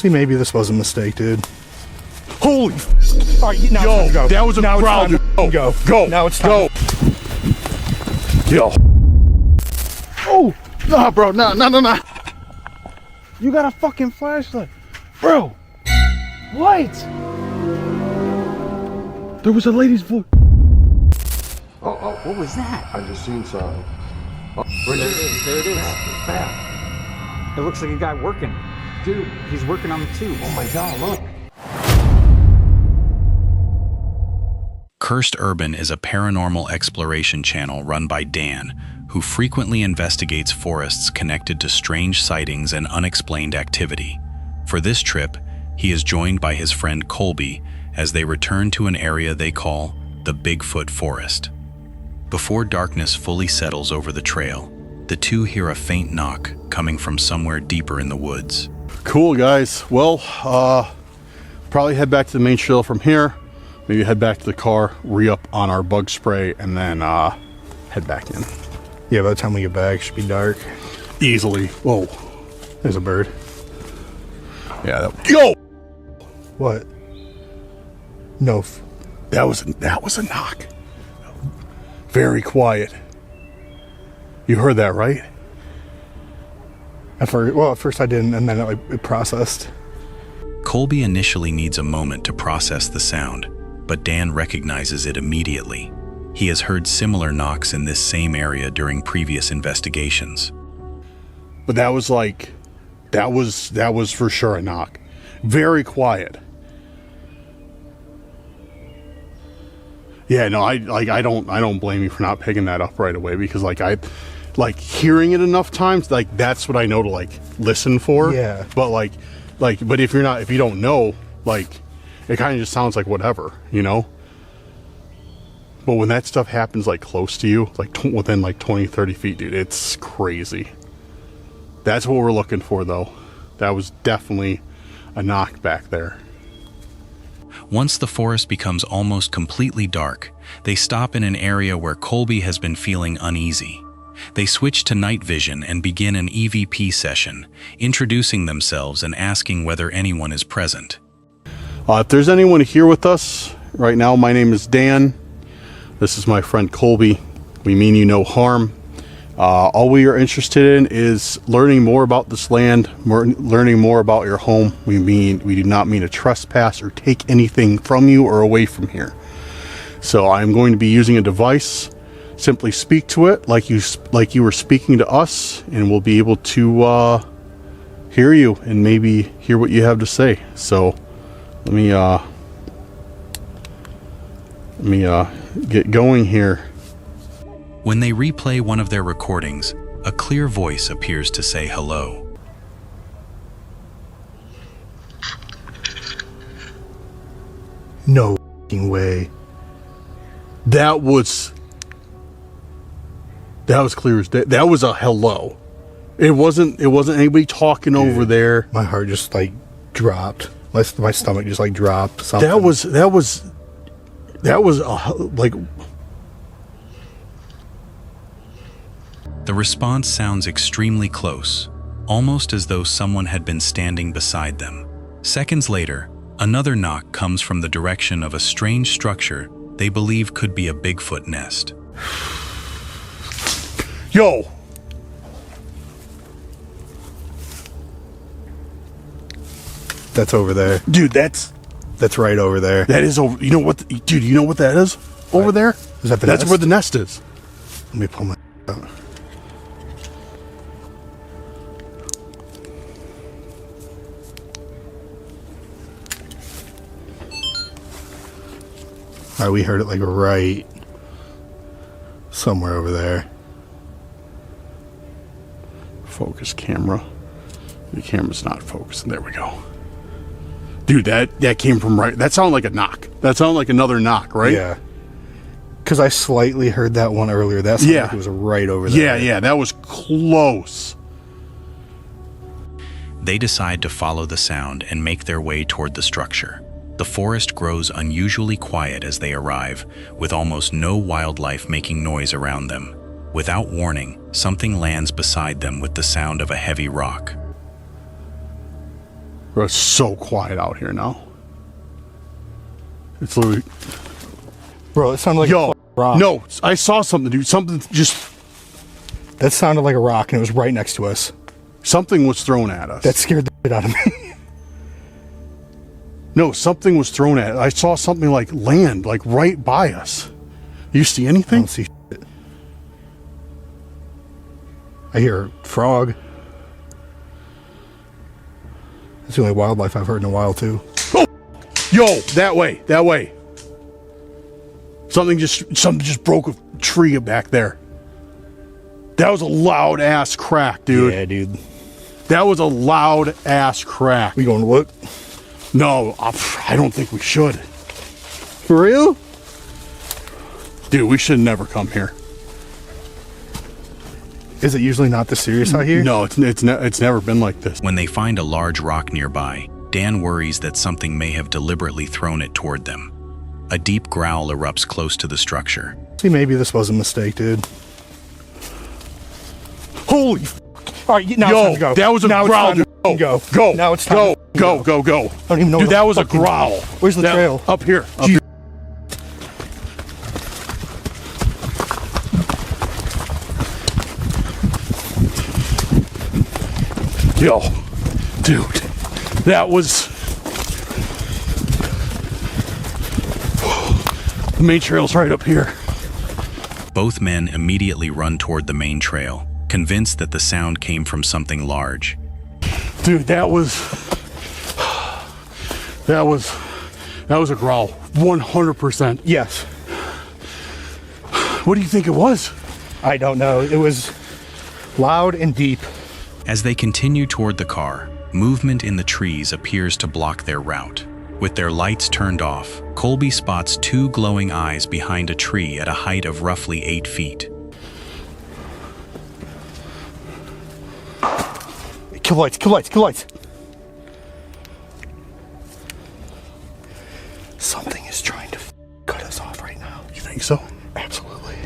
See, maybe this was a mistake, dude. Holy All right, now it's time to go. that was a now growl, it's time to go. Go. Now it's time. Go. Yo. Oh, no, bro. No. You got a fucking flashlight. Bro. What? There was a lady's voice. Oh, what was that? I just seen something. There it is. It's bad. It looks like a guy working. Dude, He's working on the tubes. oh my god, look. Cursed Urban is a paranormal exploration channel run by Dan, who frequently investigates forests connected to strange sightings and unexplained activity. For this trip, he is joined by his friend Colby as they return to an area they call the Bigfoot Forest. Before darkness fully settles over the trail, the two hear a faint knock coming from somewhere deeper in the woods. Cool, guys. Well, probably head back to the main trail from here. Maybe head back to the car, re-up on our bug spray, and then head back in. Yeah, by the time we get back, it should be dark. Easily. Whoa. There's a bird. Yeah. Yo! What? No. That was a knock. Very quiet. You heard that, right? At first I didn't, and then it processed. Colby initially needs a moment to process the sound, but Dan recognizes it immediately. He has heard similar knocks in this same area during previous investigations. But that was for sure a knock. Very quiet. Yeah, no, I don't blame you for not picking that up right away, because hearing it enough times, that's what I know to listen for. Yeah. But but if you don't know, it kind of just sounds like whatever, you know? But when that stuff happens close to you, within 20, 30 feet, dude, it's crazy. That's what we're looking for, though. That was definitely a knock back there. Once the forest becomes almost completely dark, they stop in an area where Colby has been feeling uneasy. They switch to night vision and begin an EVP session, introducing themselves and asking whether anyone is present. If there's anyone here with us right now, my name is Dan. This is my friend Colby. We mean you no harm. All we are interested in is learning more about this land, learning more about your home. We do not mean to trespass or take anything from you or away from here. So I'm going to be using a device. Simply speak to it like you were speaking to us, and we'll be able to hear you and maybe hear what you have to say. So let me get going here. When they replay one of their recordings, a clear voice appears to say hello. No way. That was clear as day. That was a hello. It wasn't anybody talking over there. My heart just dropped. My stomach just dropped. Something. That was The response sounds extremely close, almost as though someone had been standing beside them. Seconds later, another knock comes from the direction of a strange structure they believe could be a Bigfoot nest. Yo. That's over there. Dude, that's right over there. that is over. You know what, dude, you know what that is? Over there? Is that the That's nest? where the nest is. Let me pull my out. All right, we heard it right somewhere over there. Focus camera. The camera's not focusing. There we go. Dude, that came from right. That sounded like a knock. That sounded like another knock, right? Yeah. Because I slightly heard that one earlier. That sounded like it was right over there. Yeah, that was close. They decide to follow the sound and make their way toward the structure. The forest grows unusually quiet as they arrive, with almost no wildlife making noise around them. Without warning, something lands beside them with the sound of a heavy rock. Bro, it's so quiet out here now. It's literally... Bro, it sounded like Yo, a rock. no, I saw something, dude. Something just... That sounded like a rock, and it was right next to us. Something was thrown at us. That scared the shit out of me. No, something was thrown at us. I saw something like land, like right by us. You see I anything? don't see shit. I hear a frog. That's the only wildlife I've heard in a while, too. Oh! Yo, that way, that way. Something just broke a tree back there. That was a loud ass crack, dude. Yeah, dude. That was a loud ass crack. We going to look? No, I don't think we should. For real? Dude, we should never come here. Is it usually not this serious out here? No, it's never been like this. When they find a large rock nearby, Dan worries that something may have deliberately thrown it toward them. A deep growl erupts close to the structure. See, maybe this was a mistake, dude. Holy All right, now it's time to go. that was a now growl. It's time to Go, go. Now it's time go, to go. I don't even know. Dude, where that the was a fucking- growl. Where's the trail? Up here. Up Jeez. here. Yo, dude, that was... The main trail's right up here. Both men immediately run toward the main trail, convinced that the sound came from something large. Dude, that was a growl. 100%. Yes. What do you think it was? I don't know. It was loud and deep. As they continue toward the car, movement in the trees appears to block their route. With their lights turned off, Colby spots two glowing eyes behind a tree at a height of roughly 8 feet. Kill lights, kill lights, kill lights. Something is trying to cut us off right now. You think so? Absolutely.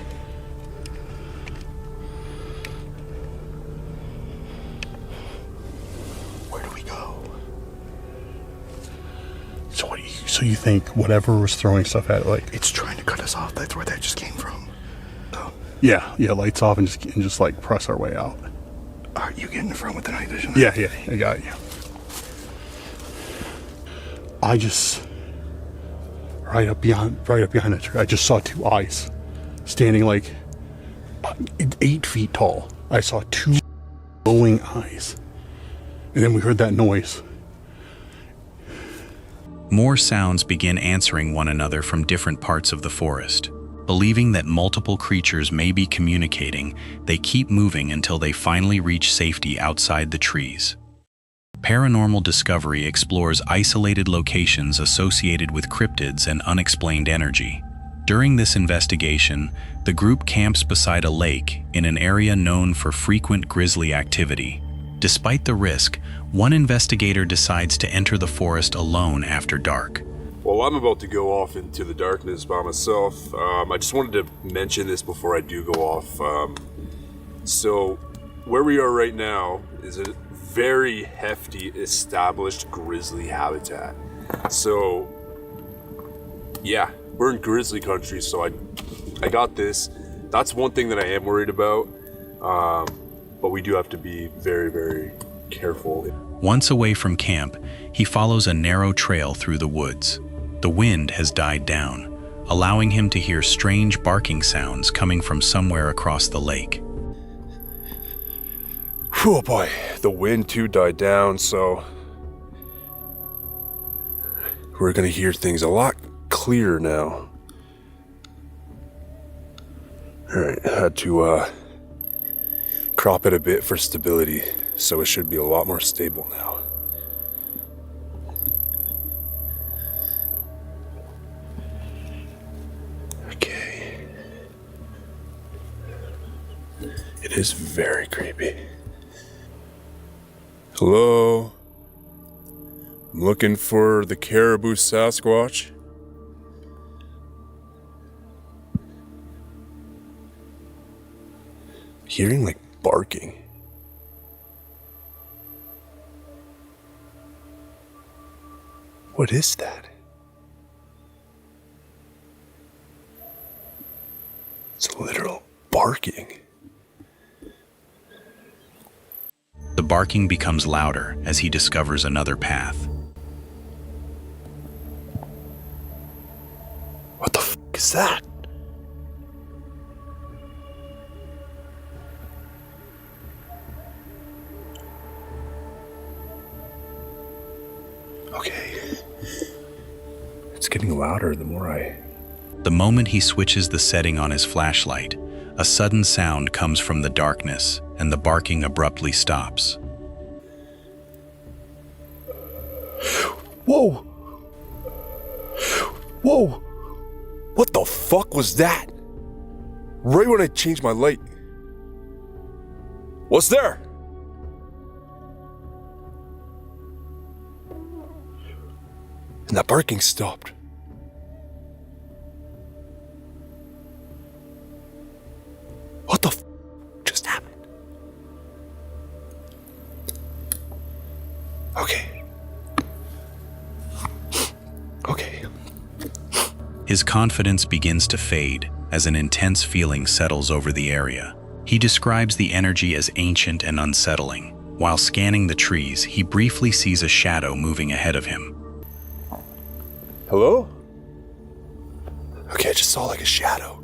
Where do we go? So you think whatever was throwing stuff at it, like... It's trying to cut us off. That's where that just came from. So, Yeah, lights off and just like press our way out. are you getting in front with the night vision? Yeah, I got you. I just... Right up behind the tree, I just saw two eyes standing like 8 feet tall. I saw two glowing eyes. And then we heard that noise. More sounds begin answering one another from different parts of the forest. Believing that multiple creatures may be communicating, they keep moving until they finally reach safety outside the trees. Paranormal Discovery explores isolated locations associated with cryptids and unexplained energy. During this investigation, the group camps beside a lake in an area known for frequent grisly activity. Despite the risk, one investigator decides to enter the forest alone after dark. Well, I'm about to go off into the darkness by myself. I just wanted to mention this before I do go off. So, where we are right now is a very hefty established grizzly habitat. So, yeah, we're in grizzly country, so I got this. That's one thing that I am worried about, but we do have to be very, very careful. Once away from camp, he follows a narrow trail through the woods. The wind has died down, allowing him to hear strange barking sounds coming from somewhere across the lake. Oh boy, the wind too died down, so we're gonna hear things a lot clearer now. Alright, I had to crop it a bit for stability, so it should be a lot more stable now. Okay. It is very creepy. Hello? I'm looking for the Caribou Sasquatch. Hearing like barking. What is that? It's literal barking. The barking becomes louder as he discovers another path. What the f is that? Okay. It's getting louder the more I... The moment he switches the setting on his flashlight, a sudden sound comes from the darkness, and the barking abruptly stops. Whoa! Whoa! What the fuck was that? Right when I changed my light. What's there? And that barking stopped. What the f just happened? Okay. Okay. His confidence begins to fade as an intense feeling settles over the area. He describes the energy as ancient and unsettling. While scanning the trees, he briefly sees a shadow moving ahead of him. Hello? Okay, I just saw like a shadow.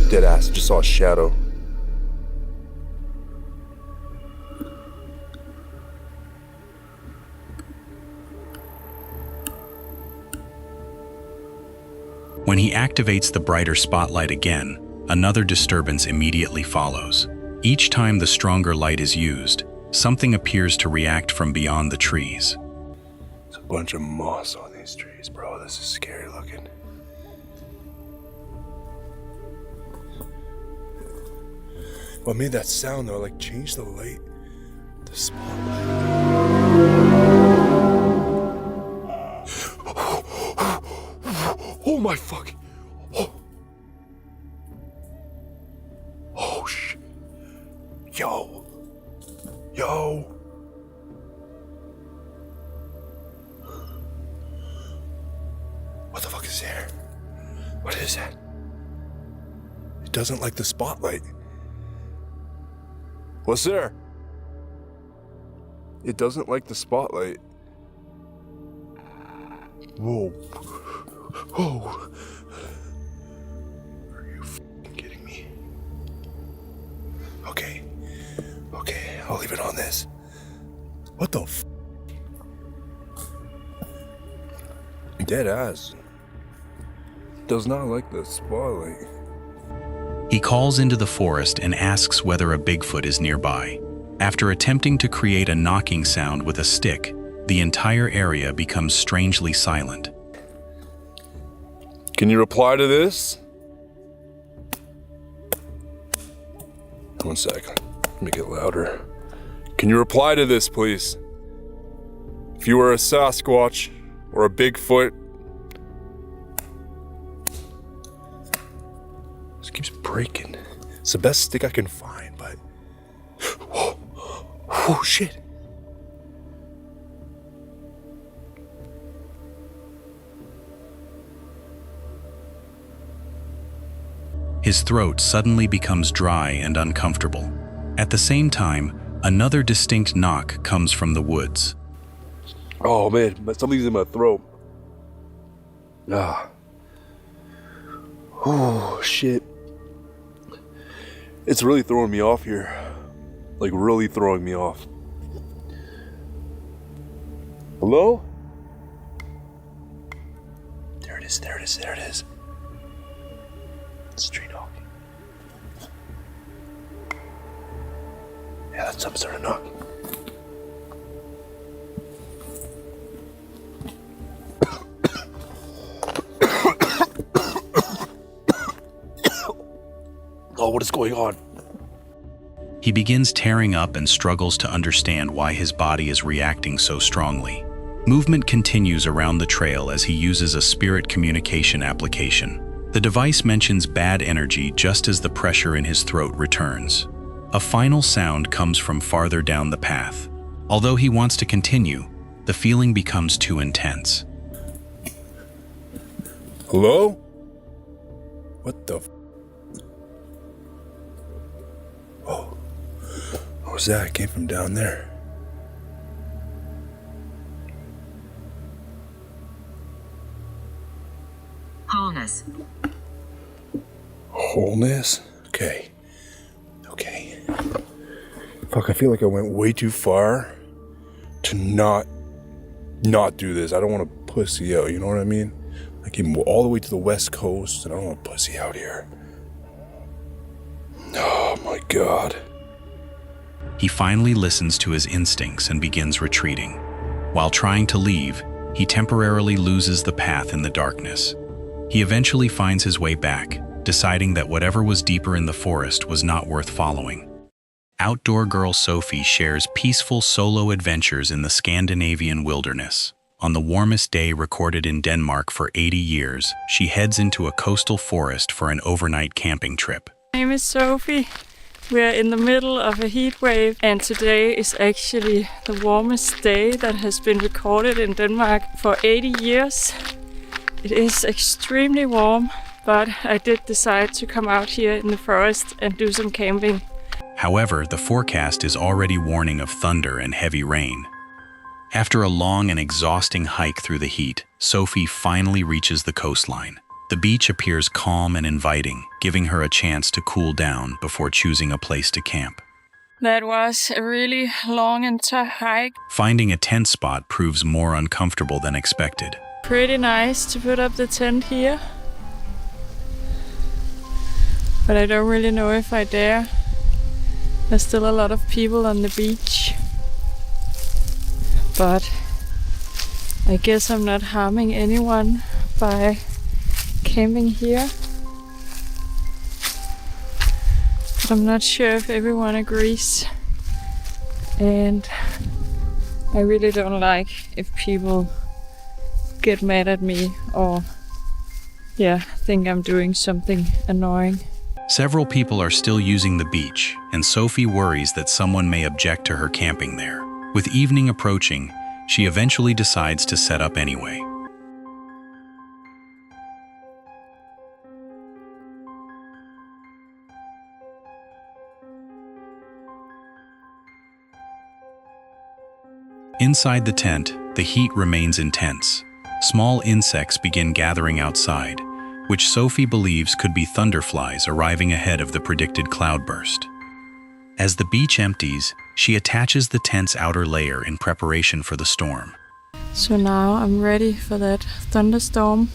Deadass, just saw a shadow. When he activates the brighter spotlight again, another disturbance immediately follows. Each time the stronger light is used, something appears to react from beyond the trees. There's a bunch of moss on these trees, bro. This is scary looking. What made that sound though? Like change the light, the spotlight. Oh my fuck! Oh shit! Yo! What the fuck is there? What is that? It doesn't like the spotlight. What's there? It doesn't like the spotlight. Whoa. Whoa. Are you f***ing kidding me? Okay, I'll leave it on this. What the f***? Dead ass. Does not like the spotlight. He calls into the forest and asks whether a Bigfoot is nearby. After attempting to create a knocking sound with a stick, the entire area becomes strangely silent. Can you reply to this? 1 sec. Make it louder. Can you reply to this, please? If you were a Sasquatch or a Bigfoot. This keeps breaking. It's the best stick I can find, but... Oh, shit. His throat suddenly becomes dry and uncomfortable. At the same time, another distinct knock comes from the woods. Oh man, something's in my throat. Ah. Oh shit. It's really throwing me off here. Like really throwing me off. Hello? There it is. Street dog. Yeah, that's some sort of knock. Oh, what is going on? He begins tearing up and struggles to understand why his body is reacting so strongly. Movement continues around the trail as he uses a spirit communication application. The device mentions bad energy just as the pressure in his throat returns. A final sound comes from farther down the path. Although he wants to continue, the feeling becomes too intense. Hello? What the Oh. What was that? It came from down there. Wholeness. Wholeness? Okay. Okay. Fuck, I feel like I went way too far to not do this. I don't want to pussy out, you know what I mean? I came all the way to the West Coast and I don't want to pussy out here. Oh my God. He finally listens to his instincts and begins retreating. While trying to leave, he temporarily loses the path in the darkness. He eventually finds his way back, deciding that whatever was deeper in the forest was not worth following. Outdoor girl Sophie shares peaceful solo adventures in the Scandinavian wilderness. On the warmest day recorded in Denmark for 80 years, she heads into a coastal forest for an overnight camping trip. My name is Sophie. We are in the middle of a heat wave, and today is actually the warmest day that has been recorded in Denmark for 80 years. It is extremely warm, but I did decide to come out here in the forest and do some camping. However, the forecast is already warning of thunder and heavy rain. After a long and exhausting hike through the heat, Sophie finally reaches the coastline. The beach appears calm and inviting, giving her a chance to cool down before choosing a place to camp. That was a really long and tough hike. Finding a tent spot proves more uncomfortable than expected. Pretty nice to put up the tent here. But I don't really know if I dare. There's still a lot of people on the beach. But I guess I'm not harming anyone by camping here. But I'm not sure if everyone agrees. And I really don't like if people get mad at me or think I'm doing something annoying. Several people are still using the beach, and Sophie worries that someone may object to her camping there. With evening approaching, she eventually decides to set up anyway. Inside the tent, the heat remains intense. Small insects begin gathering outside, which Sophie believes could be thunderflies arriving ahead of the predicted cloudburst. As the beach empties, she attaches the tent's outer layer in preparation for the storm. So now I'm ready for that thunderstorm.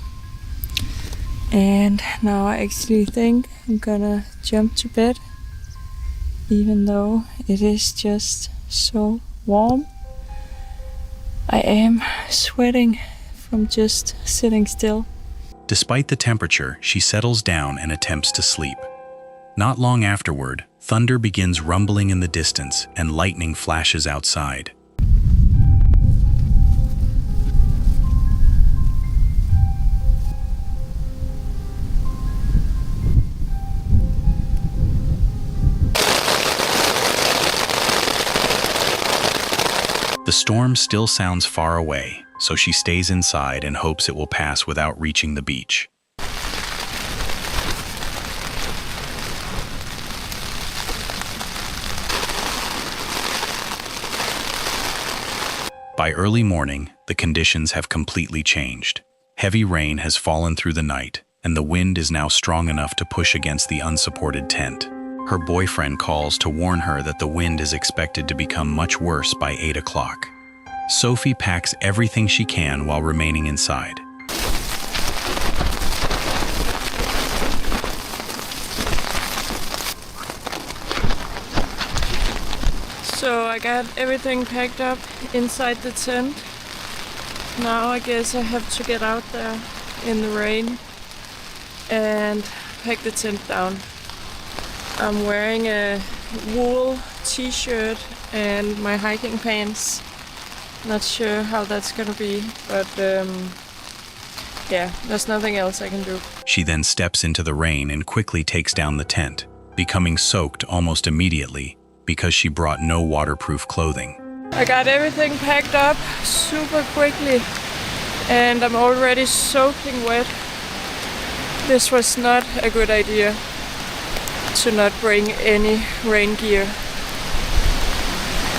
And now I actually think I'm gonna jump to bed, even though it is just so warm. I am sweating from just sitting still. Despite the temperature, she settles down and attempts to sleep. Not long afterward, thunder begins rumbling in the distance and lightning flashes outside. The storm still sounds far away, so she stays inside and hopes it will pass without reaching the beach. By early morning, the conditions have completely changed. Heavy rain has fallen through the night, and the wind is now strong enough to push against the unsupported tent. Her boyfriend calls to warn her that the wind is expected to become much worse by 8 o'clock. Sophie packs everything she can while remaining inside. So I got everything packed up inside the tent. Now I guess I have to get out there in the rain and pack the tent down. I'm wearing a wool t-shirt and my hiking pants. Not sure how that's gonna be, but there's nothing else I can do. She then steps into the rain and quickly takes down the tent, becoming soaked almost immediately because she brought no waterproof clothing. I got everything packed up super quickly and I'm already soaking wet. This was not a good idea to not bring any rain gear.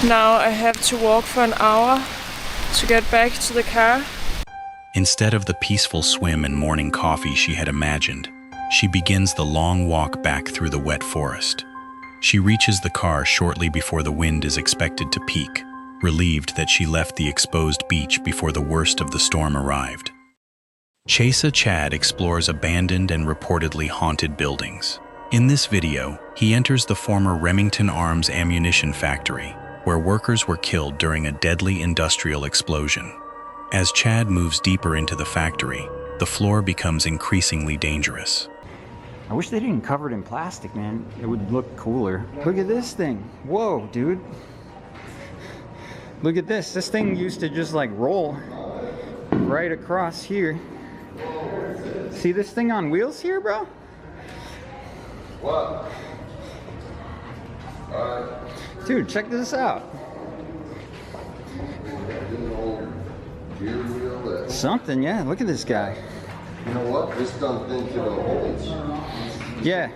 Now I have to walk for an hour to get back to the car. Instead of the peaceful swim and morning coffee she had imagined, she begins the long walk back through the wet forest. She reaches the car shortly before the wind is expected to peak, relieved that she left the exposed beach before the worst of the storm arrived. Chad explores abandoned and reportedly haunted buildings. In this video, he enters the former Remington Arms ammunition factory, where workers were killed during a deadly industrial explosion. As Chad moves deeper into the factory, the floor becomes increasingly dangerous. I wish they didn't cover it in plastic, man. It would look cooler. Look at this thing. Whoa, dude. Look at this. This thing used to just like roll right across here. See this thing on wheels here, bro? What? Dude, check this out. Gear wheel that. Something, yeah. Look at this guy. You know what? This done thing to the holes. Yeah,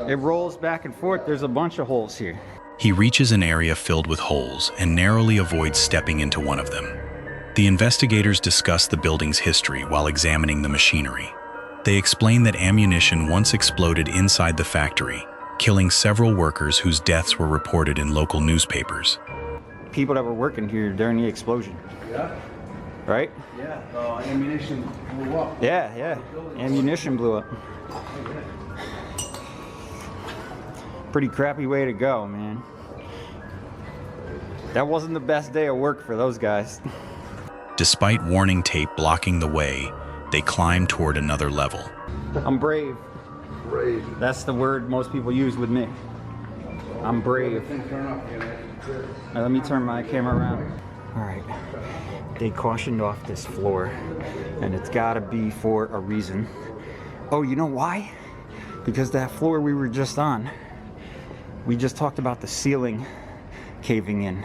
it rolls back and forth. There's a bunch of holes here. He reaches an area filled with holes and narrowly avoids stepping into one of them. The investigators discuss the building's history while examining the machinery. They explain that ammunition once exploded inside the factory, killing several workers whose deaths were reported in local newspapers. People that were working here during the explosion. Yeah, Right? yeah, ammunition blew up. Yeah. Ammunition blew up. Pretty crappy way to go, man. That wasn't the best day of work for those guys. Despite warning tape blocking the way, they climb toward another level. I'm brave. Brave. That's the word most people use with me. I'm brave. Now, let me turn my camera around. All right. They cautioned off this floor, and it's gotta be for a reason. Oh, you know why? Because that floor we were just on, we just talked about the ceiling caving in.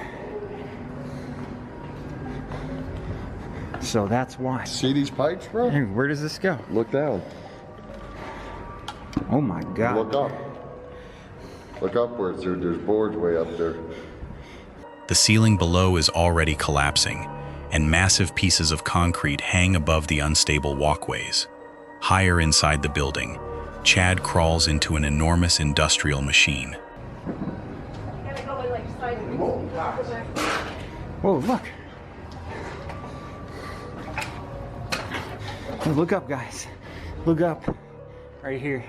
So that's why. See these pipes, bro? Hey, where does this go? Look down. Oh my God. Look up. Look upwards. There's boards way up there. The ceiling below is already collapsing, and massive pieces of concrete hang above the unstable walkways. Higher inside the building, Chad crawls into an enormous industrial machine. Whoa, look. Hey, look up, guys. Look up. Right here,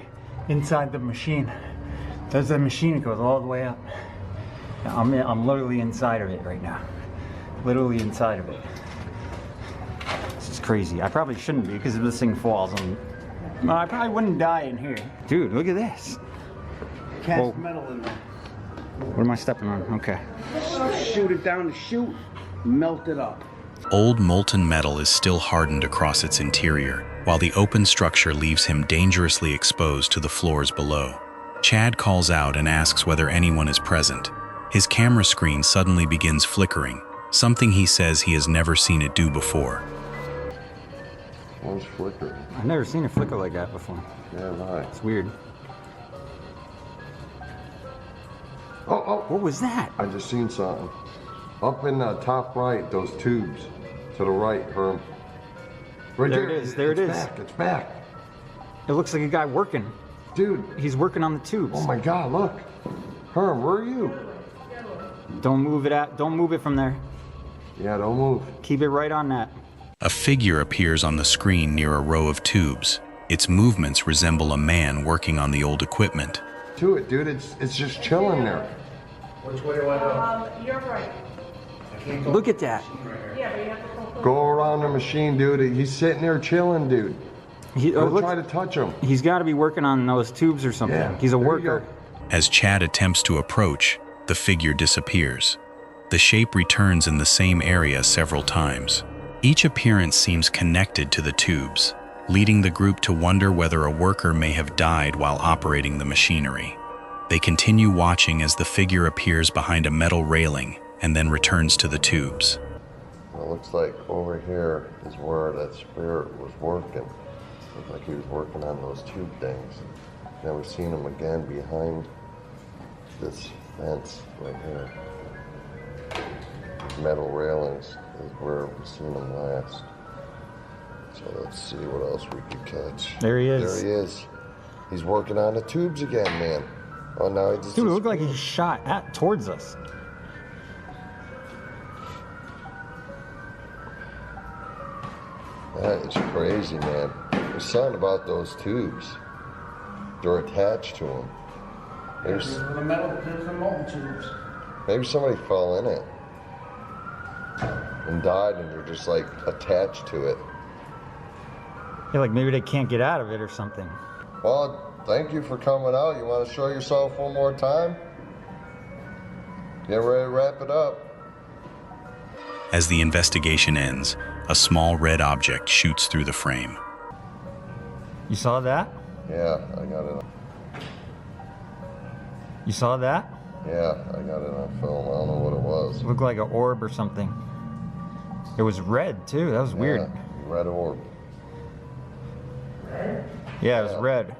inside the machine. There's a machine that goes all the way up. I'm literally inside of it right now. Literally inside of it. This is crazy. I probably shouldn't be, because if this thing falls, I probably wouldn't die in here. Dude, look at this. Cast metal in there. What am I stepping on? Okay. Shoot it down the chute, melt it up. Old molten metal is still hardened across its interior, while the open structure leaves him dangerously exposed to the floors below. Chad calls out and asks whether anyone is present. His camera screen suddenly begins flickering, something he says he has never seen it do before. One's flickering. I've never seen a flicker like that before. Yeah, right. It's weird. Oh, What was that? I just seen something. Up in the top right, those tubes. To the right, Herm. Right There it is, there it it's is. Back. It's back. It looks like a guy working. Dude, He's working on the tubes. oh my God, look. Herm, where are you? Don't move it from there. Yeah, don't move. Keep it right on that. A figure appears on the screen near a row of tubes. Its movements resemble a man working on the old equipment. To it, dude. It's just chilling there. You're right. Look at that. Go around the machine, dude. He's sitting there chilling, dude. Don't try to touch him. He's got to be working on those tubes or something. Yeah, He's a there you worker. go. As Chad attempts to approach, the figure disappears. The shape returns in the same area several times. Each appearance seems connected to the tubes, leading the group to wonder whether a worker may have died while operating the machinery. They continue watching as the figure appears behind a metal railing and then returns to the tubes. It looks like over here is where that spirit was working. Looks like he was working on those tube things. Now we've seen him again behind this fence right here. Metal railings is where we've seen him last. So let's see what else we could catch. There he is. There he is. He's working on the tubes again, man. Oh, now he just... Dude, it looked like he shot towards us. That is crazy, man. There's something about those tubes. They're attached to them. There's the molten tubes. Maybe somebody fell in it and died, and they're just like attached to it. Yeah, like maybe they can't get out of it or something. Well, thank you for coming out. You want to show yourself one more time? Get ready to wrap it up. As the investigation ends, a small red object shoots through the frame. You saw that? Yeah, I got it. You saw that? Yeah, I got it on film. I don't know what it was. It looked like an orb or something. It was red too. That was weird. Yeah, red orb. Yeah, it was red.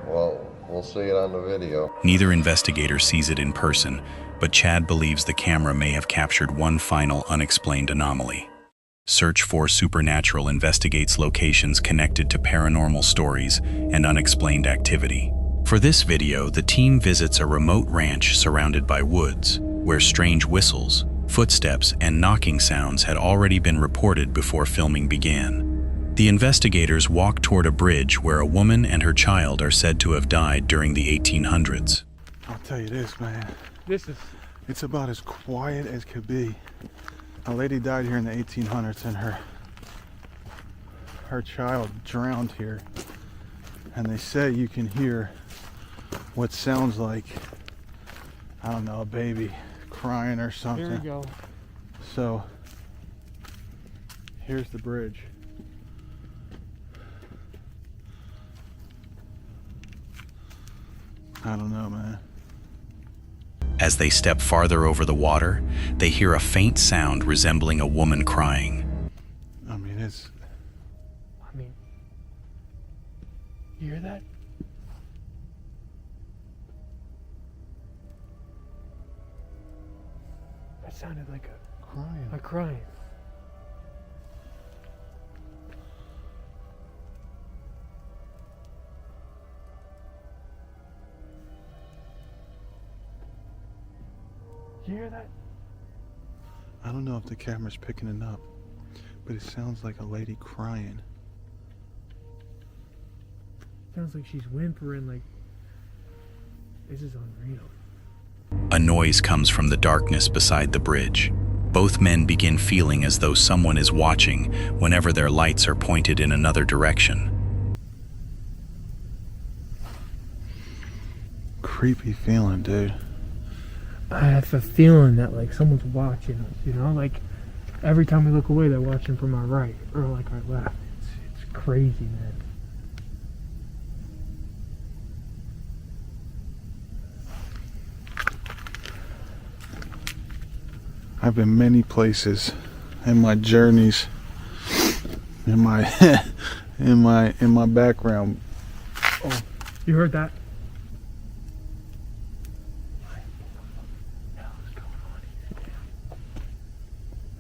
Well, we'll see it on the video. Neither investigator sees it in person, but Chad believes the camera may have captured one final unexplained anomaly. Search for Supernatural investigates locations connected to paranormal stories and unexplained activity. For this video, the team visits a remote ranch surrounded by woods, where strange whistles, footsteps, and knocking sounds had already been reported before filming began. The investigators walk toward a bridge where a woman and her child are said to have died during the 1800s. I'll tell you this, man. It's about as quiet as could be. A lady died here in the 1800s, and her child drowned here. And they say you can hear what sounds like, I don't know, a baby crying or something. There we go. So here's the bridge. I don't know, man. As they step farther over the water, they hear a faint sound resembling a woman crying. I mean, You hear that? That sounded like a crying. You hear that? I don't know if the camera's picking it up, but it sounds like a lady crying. Sounds like she's whimpering, like, this is unreal. A noise comes from the darkness beside the bridge. Both men begin feeling as though someone is watching whenever their lights are pointed in another direction. Creepy feeling, dude. I have a feeling that, like, someone's watching us, you know? Like, every time we look away, they're watching from our right or, like, our left. It's crazy, man. I've been many places in my journeys, in my in my background. Oh, you heard that?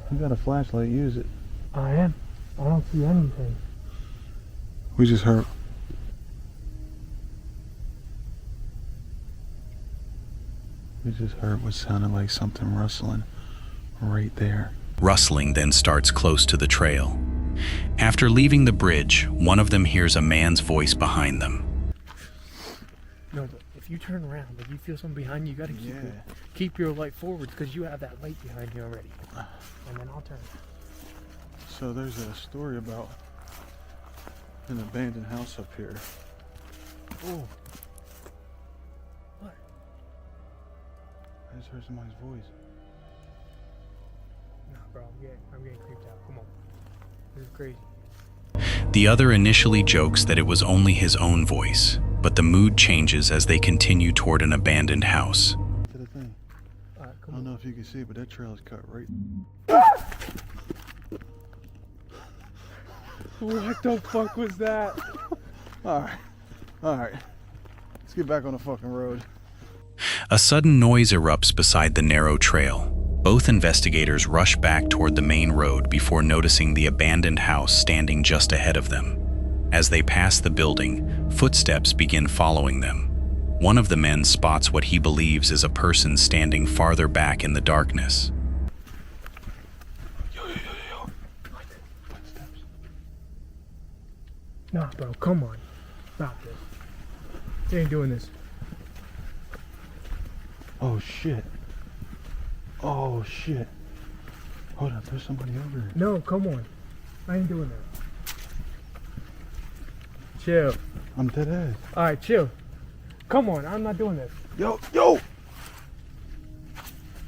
You got a flashlight, use it. I am. I don't see anything. We just heard. We just heard what sounded like something rustling right there. Rustling then starts close to the trail. After leaving the bridge, one of them hears a man's voice behind them. No, but if you turn around, if you feel something behind you, you gotta keep your light forward because you have that light behind you already. And then I'll turn. So there's a story about an abandoned house up here. Oh. What? I just heard somebody's voice. Nah, bro, I'm getting creeped out. Come on. This is crazy. The other initially jokes that it was only his own voice, but the mood changes as they continue toward an abandoned house. To the thing. I don't know if you can see okay, but that trail is cut right. What the fuck was that? All right. Let's get back on the fucking road. A sudden noise erupts beside the narrow trail. Both investigators rush back toward the main road before noticing the abandoned house standing just ahead of them. As they pass the building, footsteps begin following them. One of the men spots what he believes is a person standing farther back in the darkness. What? Footsteps. Nah, bro, come on. Stop this. You ain't doing this. Oh shit. Oh shit. Hold up, there's somebody over here. No, come on. I ain't doing that. Chill. I'm dead ass. Alright, chill. Come on, I'm not doing this. Yo!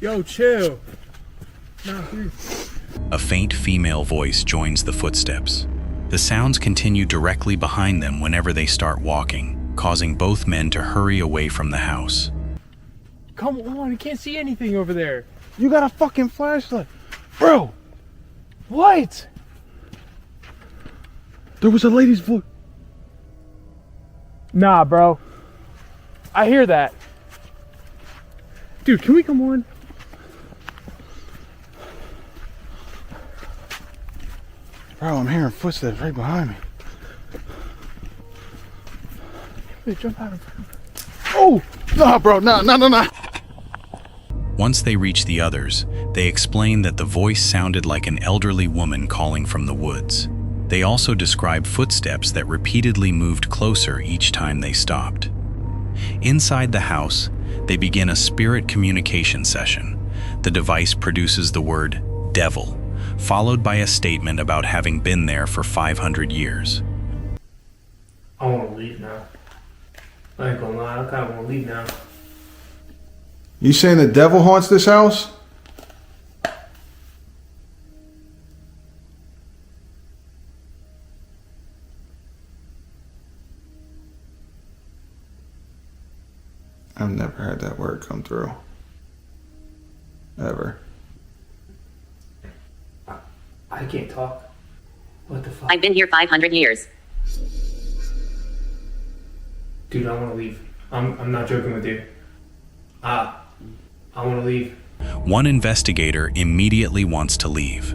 Yo, chill. Nah, please. A faint female voice joins the footsteps. The sounds continue directly behind them whenever they start walking, causing both men to hurry away from the house. Come on, I can't see anything over there. You got a fucking flashlight. Bro! What? There was a lady's voice. Nah, bro. I hear that. Dude, can we come on? Bro, I'm hearing footsteps right behind me. Wait, jump out in front of me. Oh! Nah, bro, nah. Once they reach the others, they explain that the voice sounded like an elderly woman calling from the woods. They also describe footsteps that repeatedly moved closer each time they stopped. Inside the house, they begin a spirit communication session. The device produces the word devil, followed by a statement about having been there for 500 years. I want to leave now. I ain't gonna lie, I kind of want to leave now. You saying the devil haunts this house? I've never heard that word come through. Ever. I can't talk. What the fuck? I've been here 500 years. Dude, I want to leave. I'm not joking with you. I want to leave. One investigator immediately wants to leave.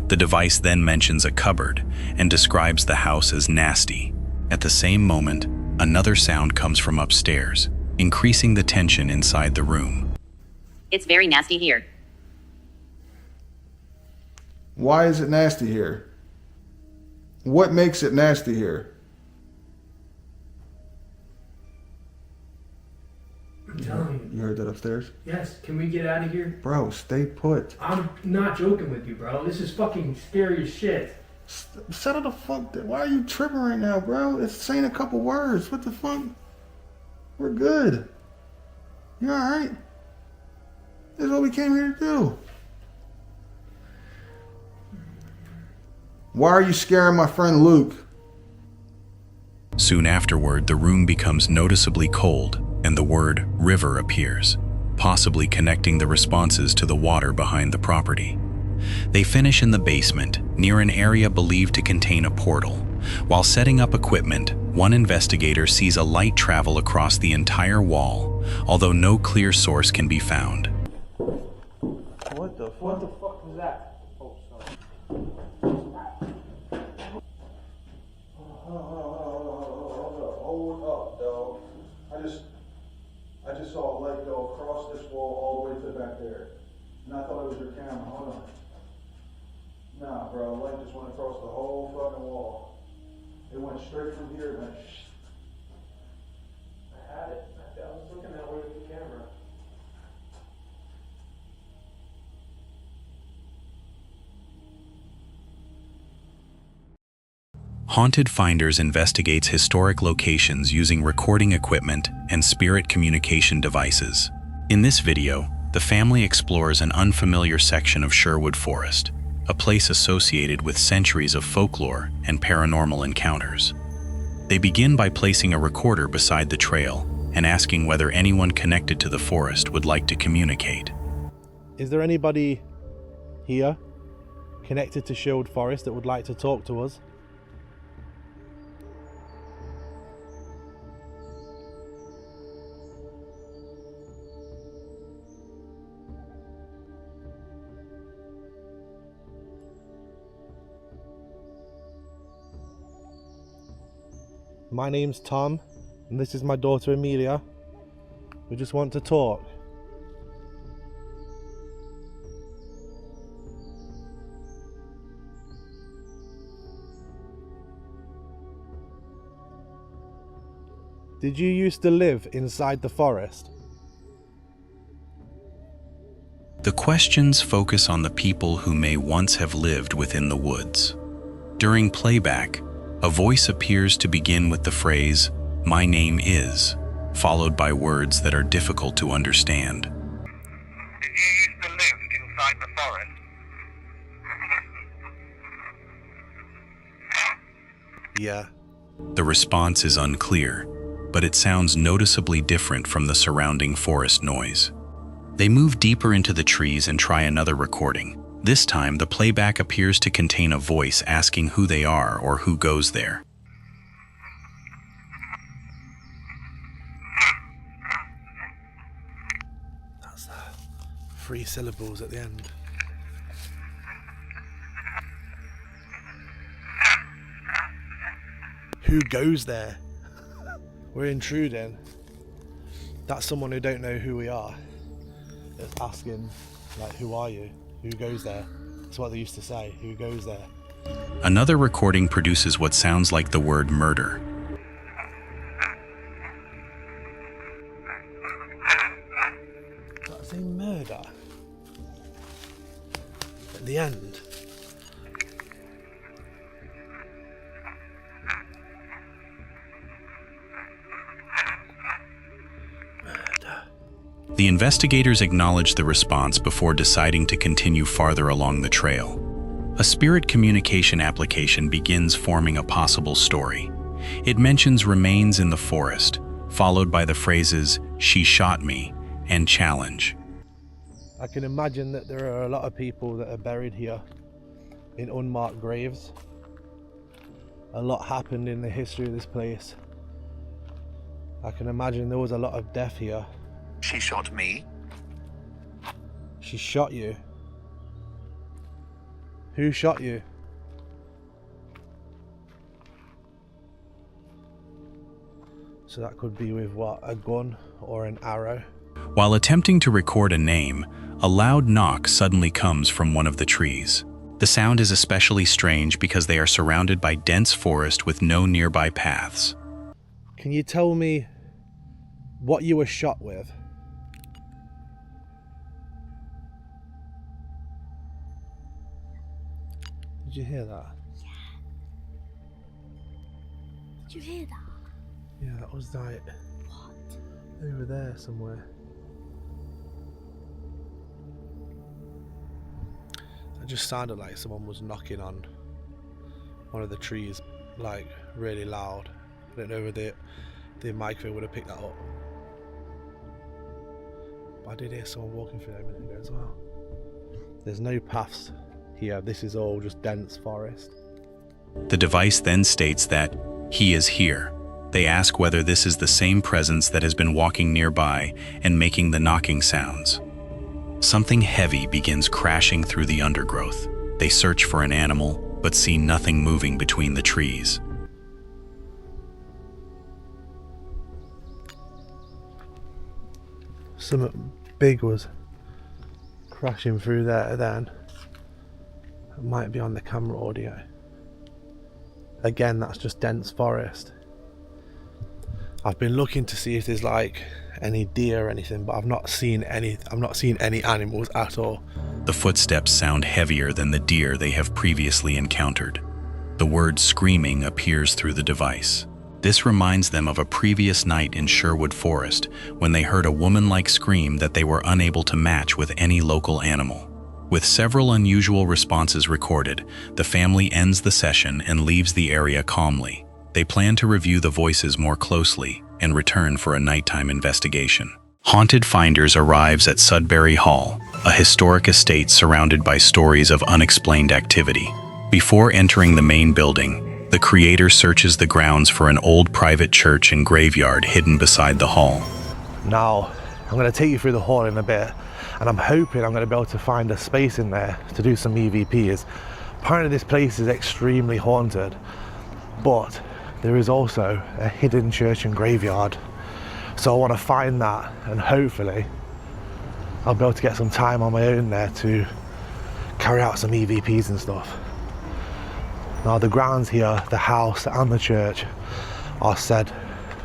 The device then mentions a cupboard and describes the house as nasty. At the same moment, another sound comes from upstairs, increasing the tension inside the room. It's very nasty here. Why is it nasty here? What makes it nasty here? I'm telling you. You heard that upstairs? Yes, can we get out of here? Bro, stay put. I'm not joking with you, bro. This is fucking scary as shit. Settle the fuck down. Why are you tripping right now, bro? It's saying a couple words. What the fuck? We're good. You alright? This is what we came here to do. Why are you scaring my friend Luke? Soon afterward, the room becomes noticeably cold, and the word river appears, possibly connecting the responses to the water behind the property. They finish in the basement, near an area believed to contain a portal. While setting up equipment, one investigator sees a light travel across the entire wall, although no clear source can be found. What the fuck was that? Oh, sorry. Hold up, dog. I just saw a light go across this wall all the way to back there. And I thought it was your camera. Hold on. Nah, bro, the light just went across the whole fucking wall. It went straight from here, man. I had it. I was looking that way with the camera. Haunted Finders investigates historic locations using recording equipment and spirit communication devices. In this video, the family explores an unfamiliar section of Sherwood Forest, a place associated with centuries of folklore and paranormal encounters. They begin by placing a recorder beside the trail and asking whether anyone connected to the forest would like to communicate. Is there anybody here connected to Sherwood Forest that would like to talk to us? My name's Tom, and this is my daughter Amelia. We just want to talk. Did you used to live inside the forest? The questions focus on the people who may once have lived within the woods. During playback, a voice appears to begin with the phrase, "My name is," followed by words that are difficult to understand. Did you used to live inside the forest? Yeah. The response is unclear, but it sounds noticeably different from the surrounding forest noise. They move deeper into the trees and try another recording. This time, the playback appears to contain a voice asking who they are or who goes there. That's 3 syllables at the end. Who goes there? We're intruding. That's someone who don't know who we are. That's asking, like, who are you? Who goes there? That's what they used to say. Who goes there? Another recording produces what sounds like the word murder. Does that say murder? At the end? The investigators acknowledge the response before deciding to continue farther along the trail. A spirit communication application begins forming a possible story. It mentions remains in the forest, followed by the phrases, "She shot me," and "challenge." I can imagine that there are a lot of people that are buried here in unmarked graves. A lot happened in the history of this place. I can imagine there was a lot of death here. She shot me. She shot you? Who shot you? So that could be with what? A gun or an arrow? While attempting to record a name, a loud knock suddenly comes from one of the trees. The sound is especially strange because they are surrounded by dense forest with no nearby paths. Can you tell me what you were shot with? Did you hear that? Did you hear that? Yeah, that was like over there somewhere. It just sounded like someone was knocking on one of the trees, like really loud. I don't know whether the microphone would have picked that up. But I did hear someone walking through there a minute ago as well. There's no paths here. This is all just dense forest. The device then states that he is here. They ask whether this is the same presence that has been walking nearby and making the knocking sounds. Something heavy begins crashing through the undergrowth. They search for an animal, but see nothing moving between the trees. Something big was crashing through there then. It might be on the camera audio. Again, that's just dense forest. I've been looking to see if there's like any deer or anything, but I've not seen any animals at all. The footsteps sound heavier than the deer they have previously encountered. The word screaming appears through the device. This reminds them of a previous night in Sherwood Forest when they heard a woman-like scream that they were unable to match with any local animal. With several unusual responses recorded, the family ends the session and leaves the area calmly. They plan to review the voices more closely and return for a nighttime investigation. Haunted Finders arrives at Sudbury Hall, a historic estate surrounded by stories of unexplained activity. Before entering the main building, the creator searches the grounds for an old private church and graveyard hidden beside the hall. Now, I'm going to take you through the hall in a bit, and I'm hoping I'm going to be able to find a space in there to do some EVPs. Apparently this place is extremely haunted, but there is also a hidden church and graveyard. So I want to find that, and hopefully I'll be able to get some time on my own there to carry out some EVPs and stuff. Now the grounds here, the house and the church, are said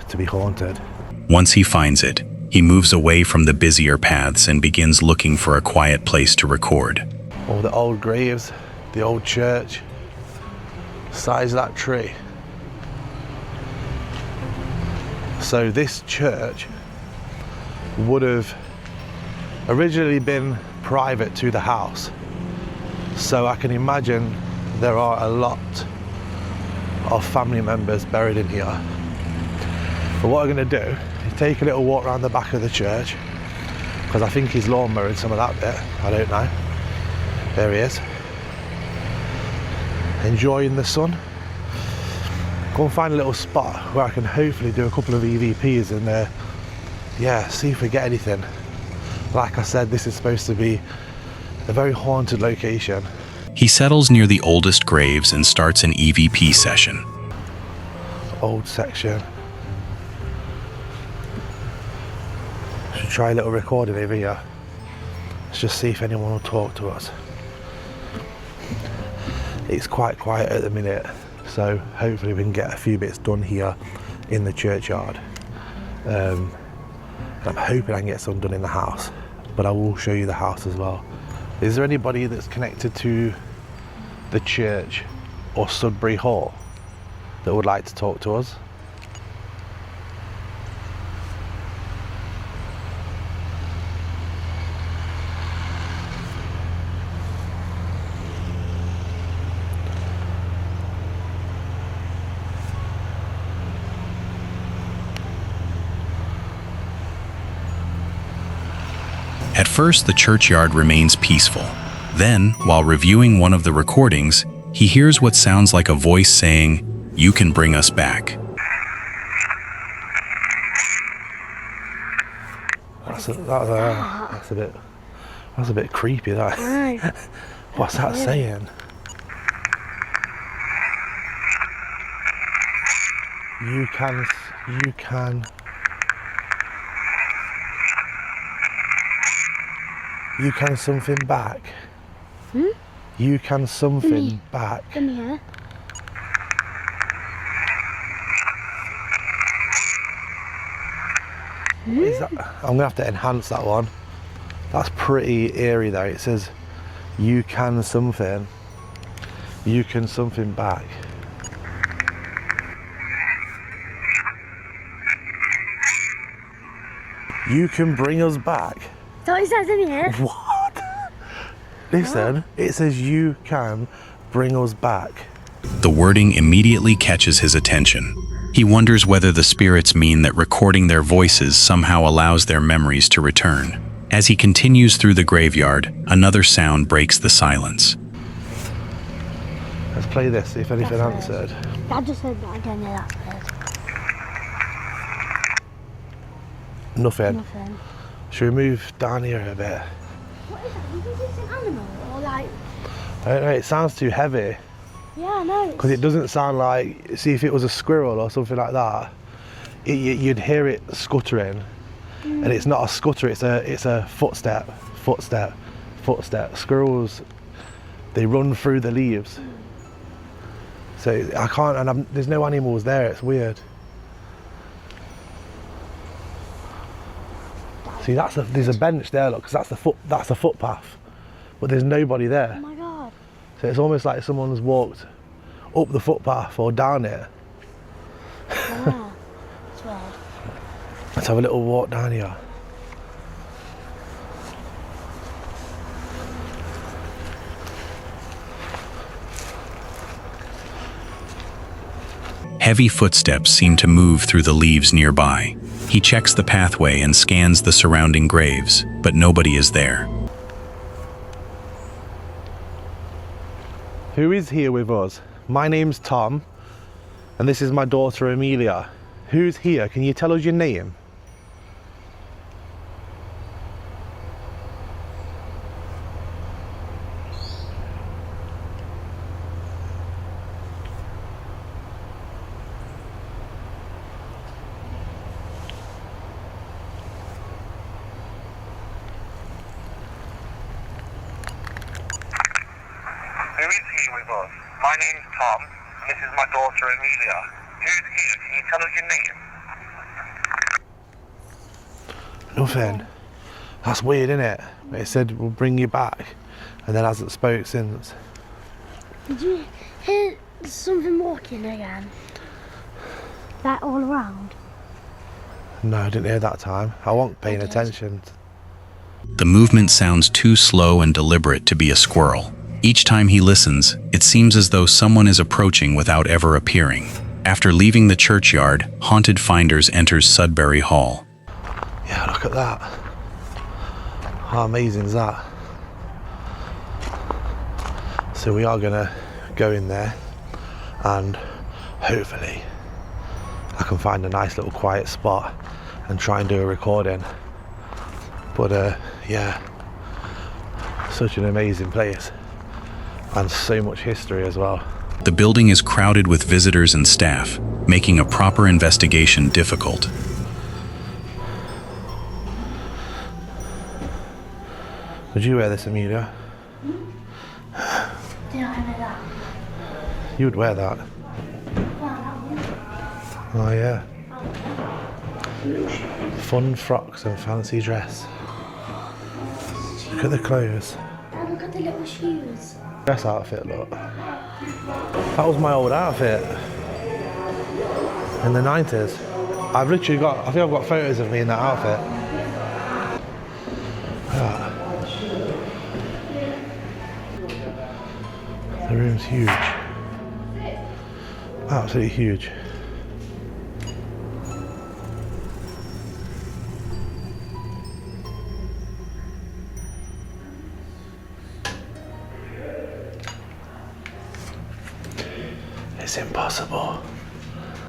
to be haunted. Once he finds it, he moves away from the busier paths and begins looking for a quiet place to record. All the old graves, the old church, size of that tree. So this church would have originally been private to the house. So I can imagine there are a lot of family members buried in here. But what I'm going to do is take a little walk around the back of the church, because I think he's lawnmowing some of that bit. I don't know. There he is. Enjoying the sun. Go and find a little spot where I can hopefully do a couple of EVPs and see if we get anything. Like I said, this is supposed to be a very haunted location. He settles near the oldest graves and starts an EVP session. Old section. Should try a little recording over here. Let's just see if anyone will talk to us. It's quite quiet at the minute, so hopefully we can get a few bits done here in the churchyard. I'm hoping I can get some done in the house, but I will show you the house as well. Is there anybody that's connected to the church or Sudbury Hall that would like to talk to us? At first, the churchyard remains peaceful. Then, while reviewing one of the recordings, he hears what sounds like a voice saying, "You can bring us back." That's a bit creepy, that. What's that saying? You can something back. You can something back. Come here. What is that? I'm gonna have to enhance that one. That's pretty eerie though. It says, you can something back. You can bring us back. So it says in here. What? Listen, it says you can bring us back. The wording immediately catches his attention. He wonders whether the spirits mean that recording their voices somehow allows their memories to return. As he continues through the graveyard, another sound breaks the silence. Let's play this, see if anything answered. Dad just said that again, yeah, that's weird. Nothing. Should we move down here a bit? What is that? Do you think it's an animal or like? I don't know, it sounds too heavy. Yeah, I know. Because it doesn't sound like, see if it was a squirrel or something like that, you'd hear it scuttering. And it's not a scutter, it's a footstep. Squirrels, they run through the leaves. So I can't, and there's no animals there, it's weird. See, there's a bench there, look, because that's a footpath, but there's nobody there. Oh my god. So it's almost like someone's walked up the footpath or down it. Yeah, it's weird. Let's have a little walk down here. Heavy footsteps seem to move through the leaves nearby. He checks the pathway and scans the surrounding graves, but nobody is there. Who is here with us? My name's Tom, and this is my daughter Amelia. Who's here? Can you tell us your name? Who is here with us? My name's Tom, and this is my daughter Amelia. Who's here? Can you tell us your name? Nothing. That's weird, isn't it? It said we'll bring you back, and then hasn't spoke since. Did you hear something walking again? That all around? No, I didn't hear that time. I wasn't paying attention. The movement sounds too slow and deliberate to be a squirrel. Each time he listens, it seems as though someone is approaching without ever appearing. After leaving the churchyard, Haunted Finders enters Sudbury Hall. Yeah, look at that. How amazing is that? So we are gonna go in there and hopefully I can find a nice little quiet spot and try and do a recording. But yeah, such an amazing place and so much history as well. The building is crowded with visitors and staff, making a proper investigation difficult. Would you wear this, Amelia? Did I know that? You would wear that. Oh yeah. Fun frocks and fancy dress. Look at the clothes. Oh, look at the little shoes. Dress outfit, look. That was my old outfit in the 90s. I think I've got photos of me in that outfit. Ah. The room's huge. Absolutely huge. It's impossible.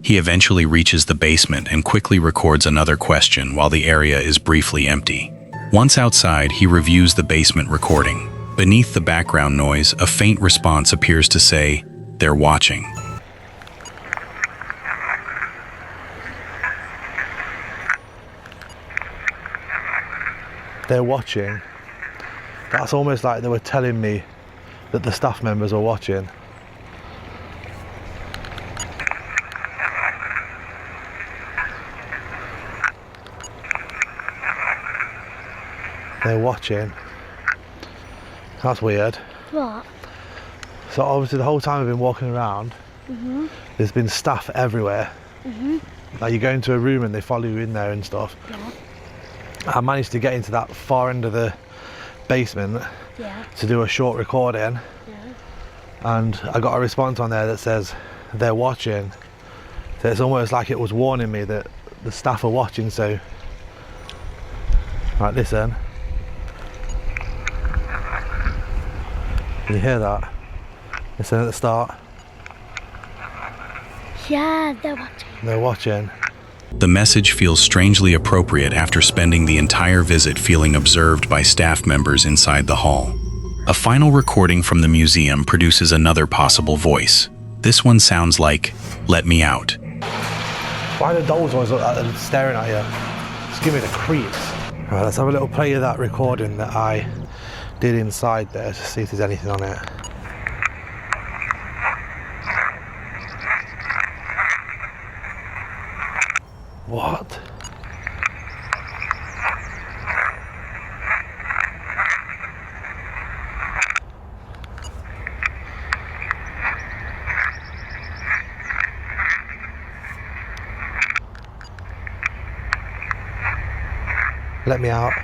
He eventually reaches the basement and quickly records another question while the area is briefly empty. Once outside, he reviews the basement recording. Beneath the background noise, a faint response appears to say, "They're watching." They're watching. That's almost like they were telling me that the staff members are watching. They're watching. That's weird. What? So obviously the whole time I've been walking around, there's been staff everywhere. Like you go into a room and they follow you in there and stuff. Yeah. I managed to get into that far end of the basement to do a short recording. And I got a response on there that says they're watching. So it's almost like it was warning me that the staff are watching. So right, listen. Can you hear that? Listen at the start. Yeah, they're watching. They're watching. The message feels strangely appropriate after spending the entire visit feeling observed by staff members inside the hall. A final recording from the museum produces another possible voice. This one sounds like, "Let me out." Why are the dolls always look like they're staring at you? Just give me the creeps. Right, let's have a little play of that recording that I did inside there to see if there's anything on it. What? Let me out.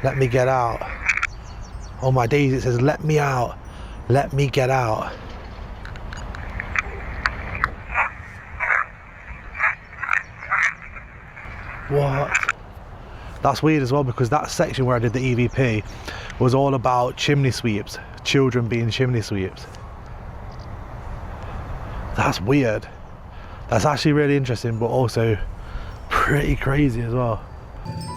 Let me get out. Oh my days, it says let me out. Let me get out. What? That's weird as well, because that section where I did the EVP was all about chimney sweeps, children being chimney sweeps. That's weird. That's actually really interesting, but also pretty crazy as well.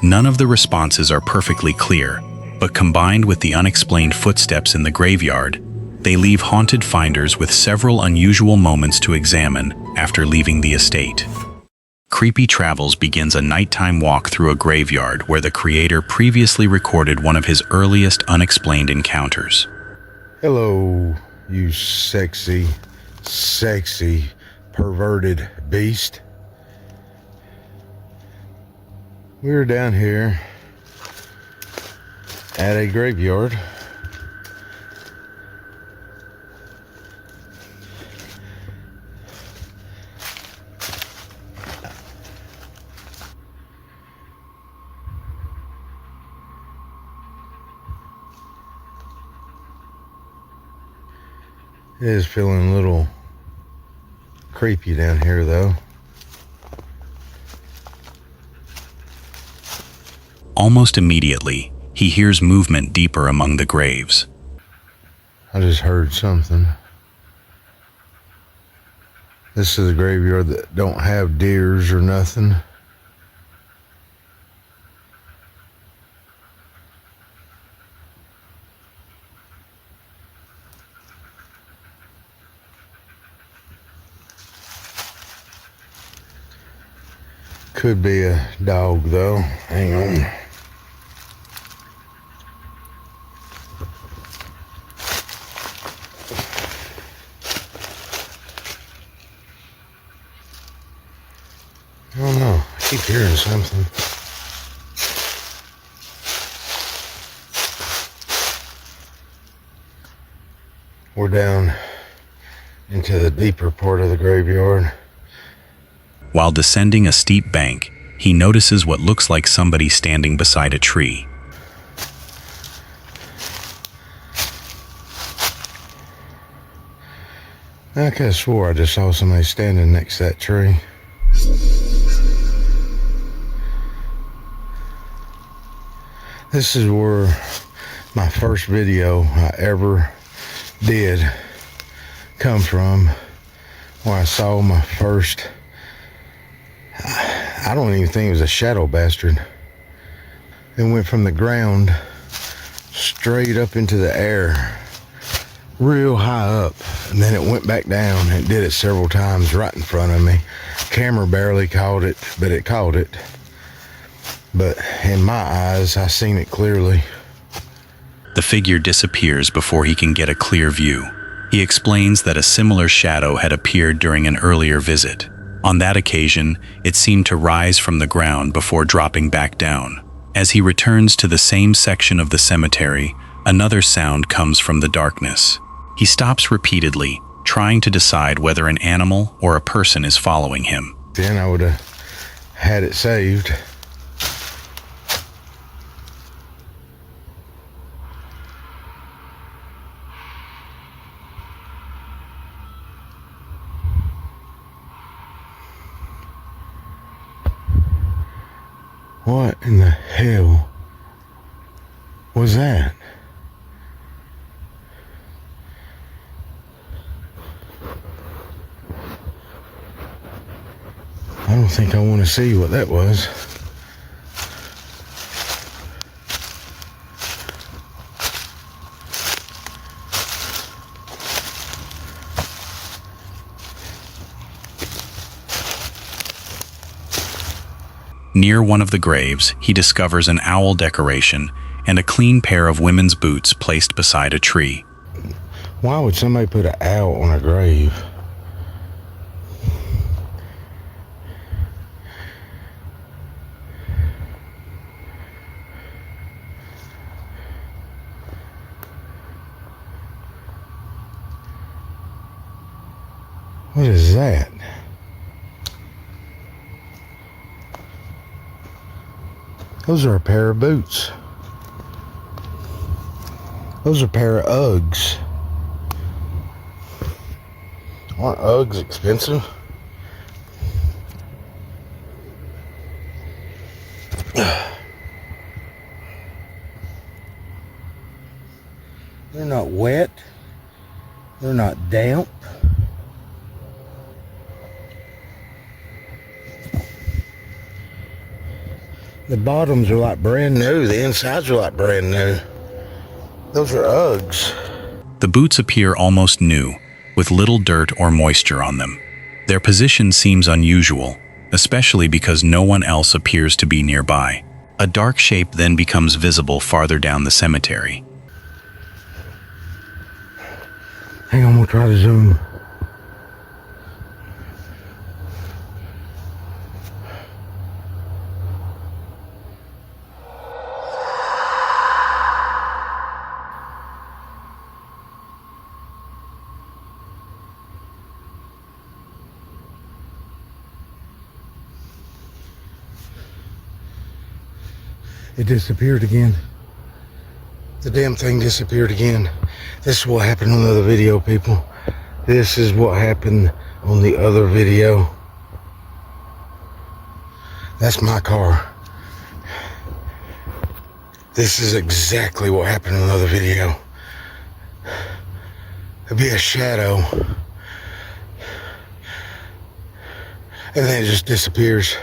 None of the responses are perfectly clear, but combined with the unexplained footsteps in the graveyard, they leave haunted finders with several unusual moments to examine after leaving the estate. Creepy Travels begins a nighttime walk through a graveyard where the creator previously recorded one of his earliest unexplained encounters. Hello, you sexy, perverted beast. We're down here at a graveyard. It is feeling a little creepy down here though. Almost immediately, he hears movement deeper among the graves. I just heard something. This is a graveyard that don't have deers or nothing. Could be a dog though. Hang on. I don't know. I keep hearing something. We're down into the deeper part of the graveyard. While descending a steep bank, he notices what looks like somebody standing beside a tree. I could have swore I just saw somebody standing next to that tree. This is where my first video I ever did come from, where I saw my first, I don't even think it was a shadow bastard. It went from the ground straight up into the air, real high up, and then it went back down. It did it several times right in front of me. Camera barely caught it, but it caught it. But in my eyes, I seen it clearly. The figure disappears before he can get a clear view. He explains that a similar shadow had appeared during an earlier visit. On that occasion, it seemed to rise from the ground before dropping back down. As he returns to the same section of the cemetery, another sound comes from the darkness. He stops repeatedly, trying to decide whether an animal or a person is following him. Then I would have had it saved. What in the hell was that? I don't think I want to see what that was. Near one of the graves, he discovers an owl decoration and a clean pair of women's boots placed beside a tree. Why would somebody put an owl on a grave? What is that? Those are a pair of boots. Those are a pair of Uggs. Aren't Uggs expensive? not damp. The bottoms are like brand new. The insides are like brand new. Those are Uggs. The boots appear almost new, with little dirt or moisture on them. Their position seems unusual, especially because no one else appears to be nearby. A dark shape then becomes visible farther down the cemetery. Hang on, we'll try to zoom. It disappeared again. The damn thing disappeared again. This is what happened on the other video, people. This is what happened on the other video. That's my car. This is exactly what happened on the other video. It'd be a shadow. And then it just disappears.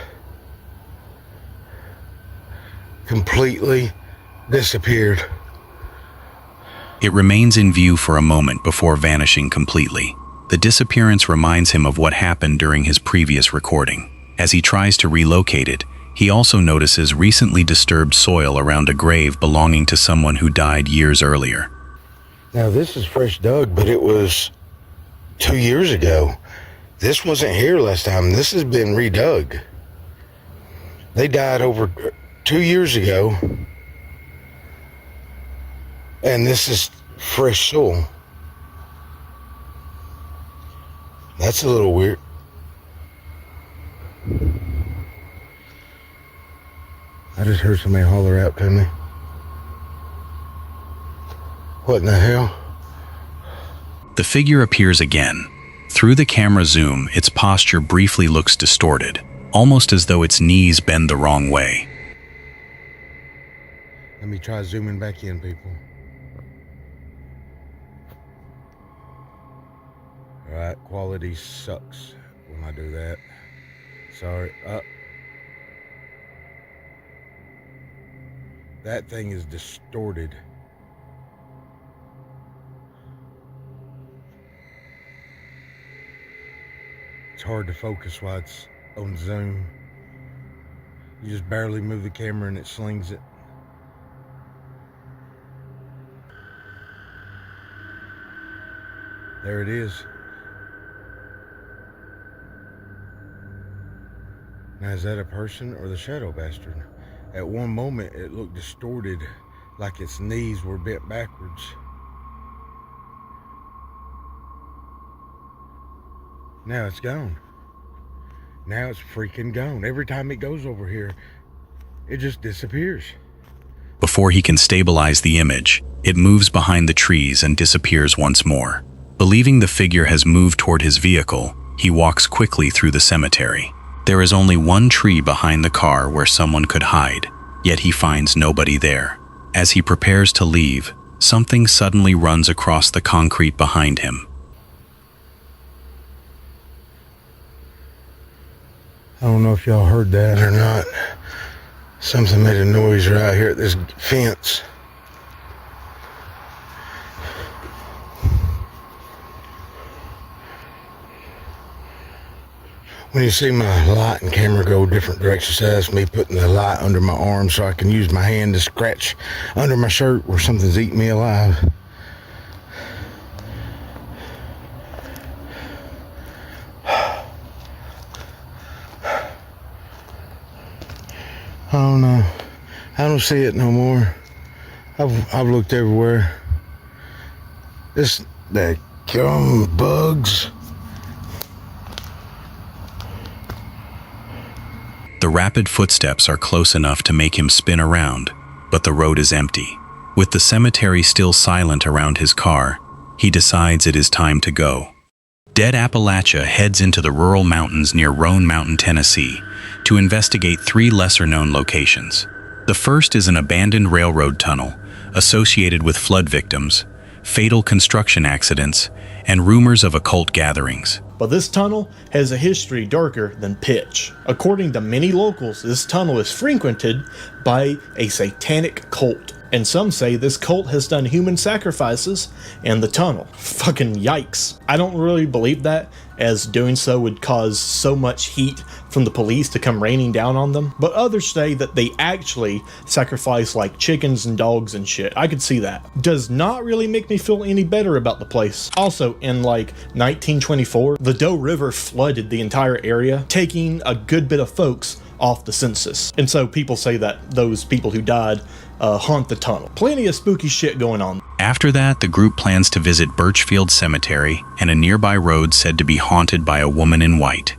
Completely disappeared. It remains in view for a moment before vanishing completely. The disappearance reminds him of what happened during his previous recording. As he tries to relocate it, he also notices recently disturbed soil around a grave belonging to someone who died years earlier. Now this is fresh dug, but it was 2 years ago. This wasn't here last time. This has been redug. They died over 2 years ago, and this is fresh soil. That's a little weird. I just heard somebody holler out to me. What in the hell? The figure appears again. Through the camera zoom, its posture briefly looks distorted, almost as though its knees bend the wrong way. Let me try zooming back in, people. Alright, quality sucks when I do that. Sorry. That thing is distorted. It's hard to focus while it's on zoom. You just barely move the camera and it slings it. There it is. Now, is that a person or the shadow bastard? At one moment, it looked distorted, like its knees were bent backwards. Now it's gone. Now it's freaking gone. Every time it goes over here, it just disappears. Before he can stabilize the image, it moves behind the trees and disappears once more. Believing the figure has moved toward his vehicle, he walks quickly through the cemetery. There is only one tree behind the car where someone could hide, yet he finds nobody there. As he prepares to leave, something suddenly runs across the concrete behind him. I don't know if y'all heard that or not. Something made a noise right here at this fence. When you see my light and camera go different directions, that's me putting the light under my arm so I can use my hand to scratch under my shirt where something's eating me alive. I don't know. I don't see it no more. I've looked everywhere. They kill them bugs. The rapid footsteps are close enough to make him spin around, but the road is empty. With the cemetery still silent around his car, he decides it is time to go. Dead Appalachia heads into the rural mountains near Roan Mountain, Tennessee, to investigate 3 lesser-known locations. The first is an abandoned railroad tunnel associated with flood victims, fatal construction accidents, and rumors of occult gatherings. But this tunnel has a history darker than pitch. According to many locals, this tunnel is frequented by a satanic cult. And some say this cult has done human sacrifices in the tunnel. Fucking yikes. I don't really believe that, as doing so would cause so much heat from the police to come raining down on them. But others say that they actually sacrifice like chickens and dogs and shit. I could see that. Does not really make me feel any better about the place. Also, in like 1924, the Doe River flooded the entire area, taking a good bit of folks off the census. And so people say that those people who died haunt the tunnel. Plenty of spooky shit going on. After that, the group plans to visit Birchfield Cemetery and a nearby road said to be haunted by a woman in white.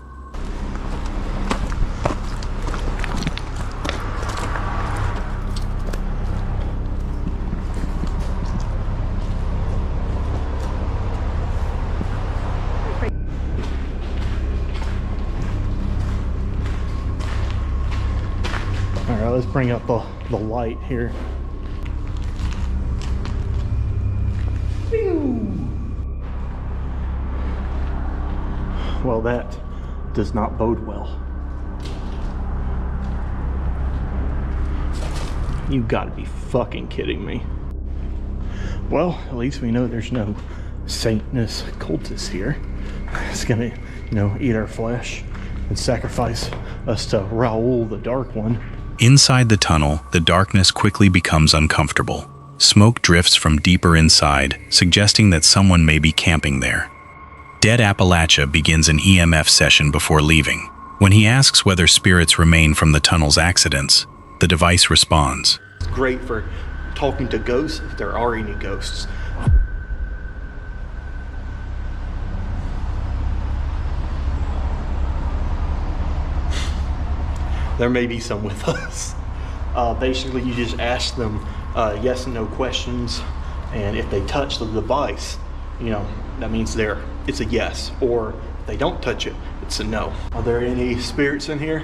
Alright, let's bring up the light here. Well, that does not bode well. You gotta be fucking kidding me. Well, at least we know there's no Satanist cultists here. It's gonna, eat our flesh and sacrifice us to Raoul the Dark One. Inside the tunnel, the darkness quickly becomes uncomfortable. Smoke drifts from deeper inside, suggesting that someone may be camping there. Dead Appalachia begins an EMF session before leaving. When he asks whether spirits remain from the tunnel's accidents, the device responds. It's great for talking to ghosts if there are any ghosts. There may be some with us. Basically, you just ask them yes and no questions, and if they touch the device, that means it's a yes, or if they don't touch it, it's a no. Are there any spirits in here?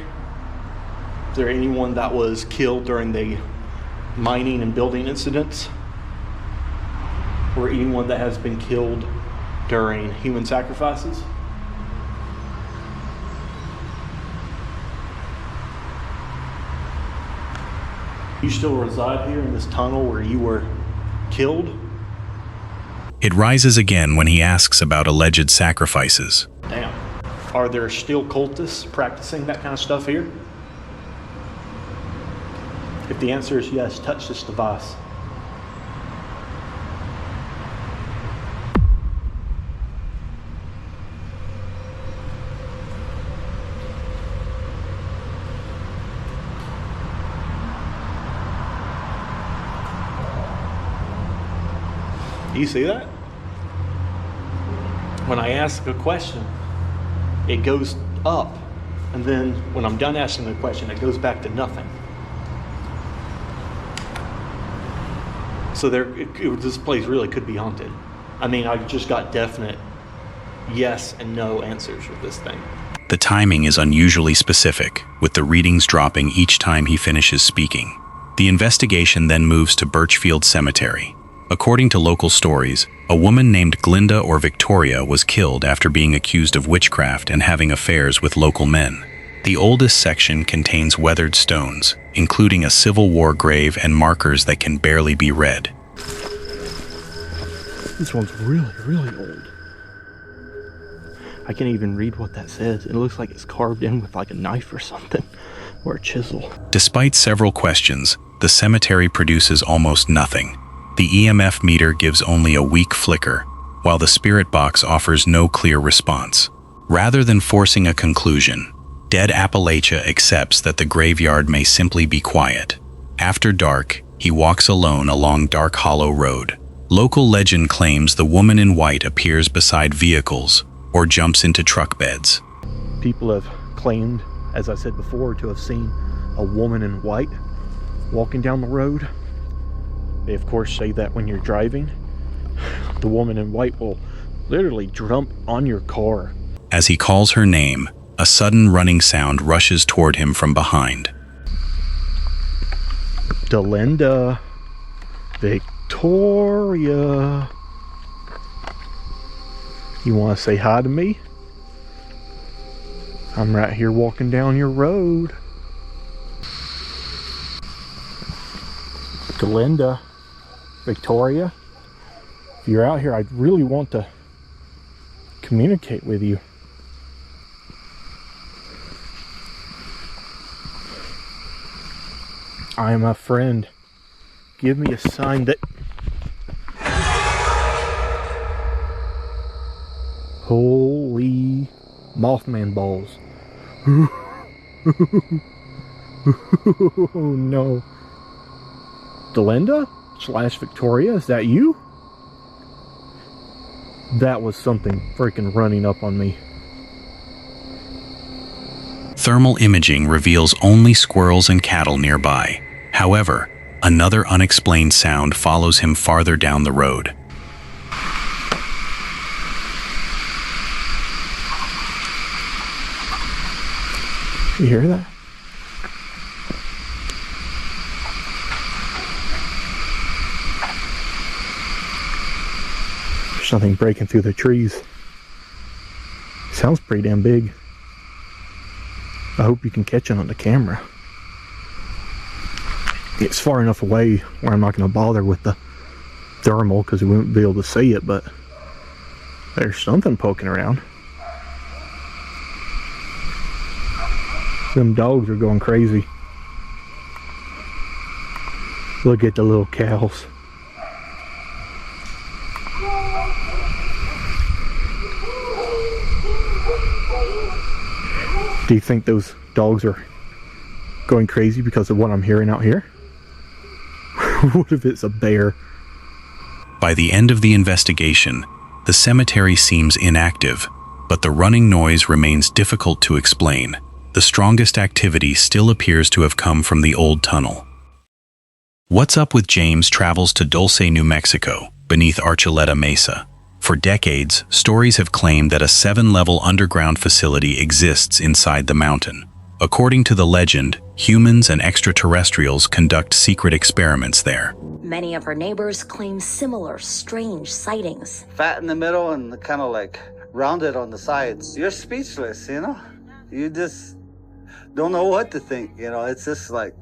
Is there anyone that was killed during the mining and building incidents? Or anyone that has been killed during human sacrifices? You still reside here in this tunnel where you were killed? It rises again when he asks about alleged sacrifices. Damn. Are there still cultists practicing that kind of stuff here? If the answer is yes, touch this device. You see that? When I ask a question, it goes up, and then when I'm done asking the question, it goes back to nothing. So this place really could be haunted. I mean, I just got definite yes and no answers with this thing. The timing is unusually specific, with the readings dropping each time he finishes speaking. The investigation then moves to Birchfield Cemetery. According to local stories, a woman named Glinda or Victoria was killed after being accused of witchcraft and having affairs with local men. The oldest section contains weathered stones, including a Civil War grave and markers that can barely be read. This one's really, really old. I can't even read what that says. It looks like it's carved in with like a knife or something, or a chisel. Despite several questions, the cemetery produces almost nothing. The EMF meter gives only a weak flicker, while the spirit box offers no clear response. Rather than forcing a conclusion, Dead Appalachia accepts that the graveyard may simply be quiet. After dark, he walks alone along Dark Hollow Road. Local legend claims the woman in white appears beside vehicles or jumps into truck beds. People have claimed, as I said before, to have seen a woman in white walking down the road. They of course say that when you're driving, the woman in white will literally jump on your car. As he calls her name, a sudden running sound rushes toward him from behind. Delinda, Victoria. You want to say hi to me? I'm right here walking down your road. Galinda, Victoria, if you're out here, I really want to communicate with you. I am a friend. Give me a sign that... Holy Mothman balls. Oh no. Delinda / Victoria, is that you? That was something freaking running up on me. Thermal imaging reveals only squirrels and cattle nearby. However, another unexplained sound follows him farther down the road. You hear that? There's something breaking through the trees. Sounds pretty damn big. I hope you can catch it on the camera. It's far enough away where I'm not going to bother with the thermal because we won't be able to see it, but there's something poking around. Them dogs are going crazy. Look at the little cows. Do you think those dogs are going crazy because of what I'm hearing out here? What if it's a bear? By the end of the investigation, the cemetery seems inactive, but the running noise remains difficult to explain. The strongest activity still appears to have come from the old tunnel. What's Up with James travels to Dulce, New Mexico, beneath Archuleta Mesa. For decades, stories have claimed that a 7-level underground facility exists inside the mountain. According to the legend, humans and extraterrestrials conduct secret experiments there. Many of her neighbors claim similar strange sightings. Fat in the middle and kind of like rounded on the sides. You're speechless, you know? You just don't know what to think, you know? It's just like,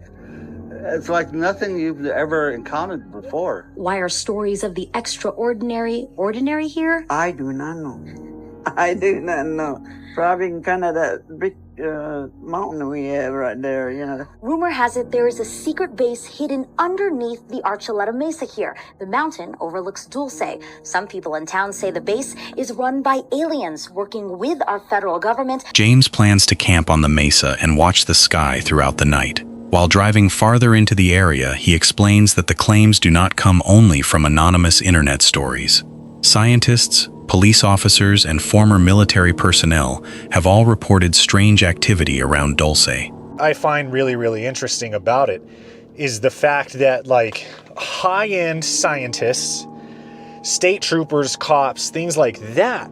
it's like nothing you've ever encountered before. Why are stories of the extraordinary ordinary here? I do not know. I do not know. Probably kind of that big mountain we have right there, you know. Rumor has it there is a secret base hidden underneath the Archuleta Mesa here. The mountain overlooks Dulce. Some people in town say the base is run by aliens working with our federal government. James plans to camp on the mesa and watch the sky throughout the night. While driving farther into the area, he explains that the claims do not come only from anonymous internet stories. Scientists, police officers, and former military personnel have all reported strange activity around Dulce. I find really interesting about it is the fact that, like, high-end scientists, state troopers, cops, things like that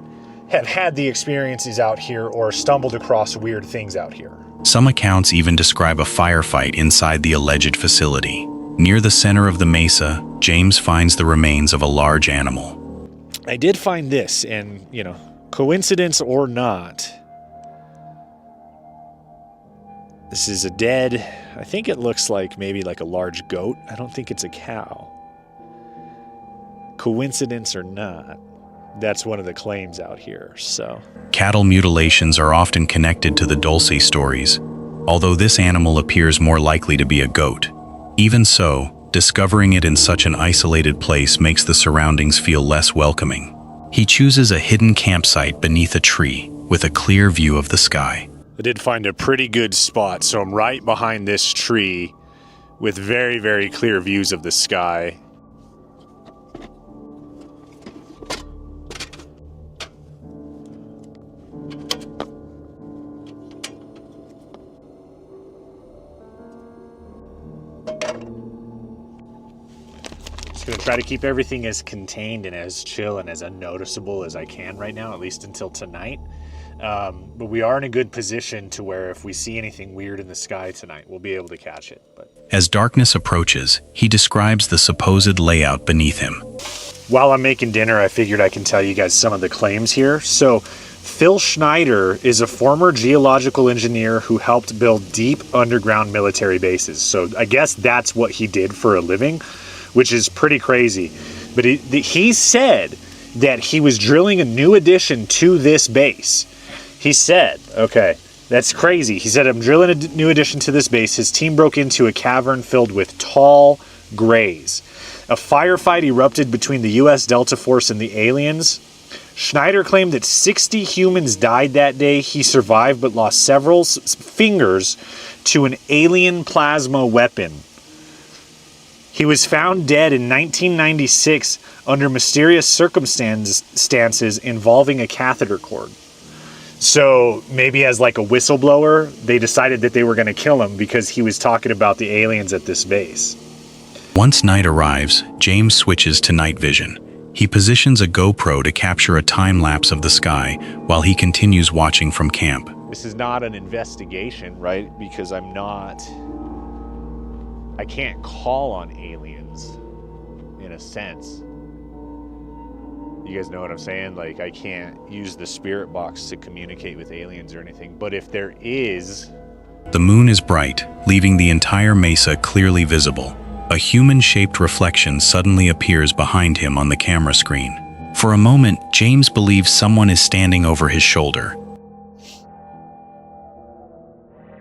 have had the experiences out here or stumbled across weird things out here. Some accounts even describe a firefight inside the alleged facility. Near the center of the mesa, James finds the remains of a large animal. I did find this, and, you know, coincidence or not, this is a dead, I think it looks like maybe like a large goat. I don't think it's a cow. Coincidence or not, that's one of the claims out here, so. Cattle mutilations are often connected to the Dulce stories, although this animal appears more likely to be a goat. Even so, discovering it in such an isolated place makes the surroundings feel less welcoming. He chooses a hidden campsite beneath a tree with a clear view of the sky. I did find a pretty good spot, so I'm right behind this tree with very clear views of the sky. Just gonna try to keep everything as contained and as chill and as unnoticeable as I can right now, at least until tonight. But we are in a good position to where if we see anything weird in the sky tonight, we'll be able to catch it. But as darkness approaches, he describes the supposed layout beneath him. while I'm making dinner, I figured I can tell you guys some of the claims here. So Phil Schneider is a former geological engineer who helped build deep underground military bases. So I guess that's what he did for a living, which is pretty crazy. But he said that he was drilling a new addition to this base. He said, okay, that's crazy. He said, I'm drilling a new addition to this base. His team broke into a cavern filled with tall grays. A firefight erupted between the U.S. Delta Force and the aliens. Schneider claimed that 60 humans died that day. He survived but lost several fingers to an alien plasma weapon. He was found dead in 1996 under mysterious circumstances involving a catheter cord. So maybe as like a whistleblower, they decided that they were going to kill him because he was talking about the aliens at this base. Once night arrives, James switches to night vision. He positions a GoPro to capture a time lapse of the sky while he continues watching from camp. This is not an investigation, right? Because I can't call on aliens in a sense. You guys know what I'm saying? Like, I can't use the spirit box to communicate with aliens or anything. But if there is... The moon is bright, leaving the entire mesa clearly visible. A human-shaped reflection suddenly appears behind him on the camera screen. For a moment, James believes someone is standing over his shoulder.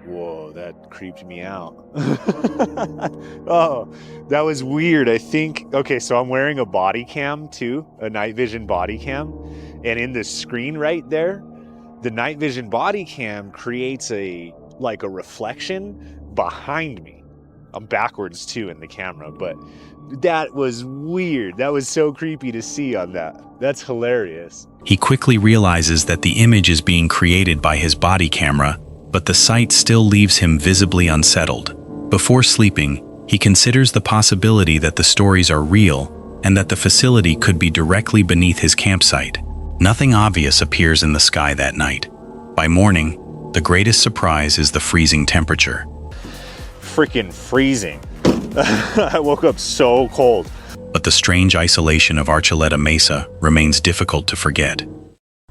Whoa, that creeped me out. Oh, that was weird. I think, okay, so I'm wearing a body cam too, a night vision body cam. And in the screen right there, the night vision body cam creates a reflection behind me. I'm backwards too in the camera, but that was weird. That was so creepy to see on that. That's hilarious. He quickly realizes that the image is being created by his body camera, but the sight still leaves him visibly unsettled. Before sleeping, he considers the possibility that the stories are real and that the facility could be directly beneath his campsite. Nothing obvious appears in the sky that night. By morning, the greatest surprise is the freezing temperature. Freaking freezing. I woke up so cold. But the strange isolation of Archuleta Mesa remains difficult to forget.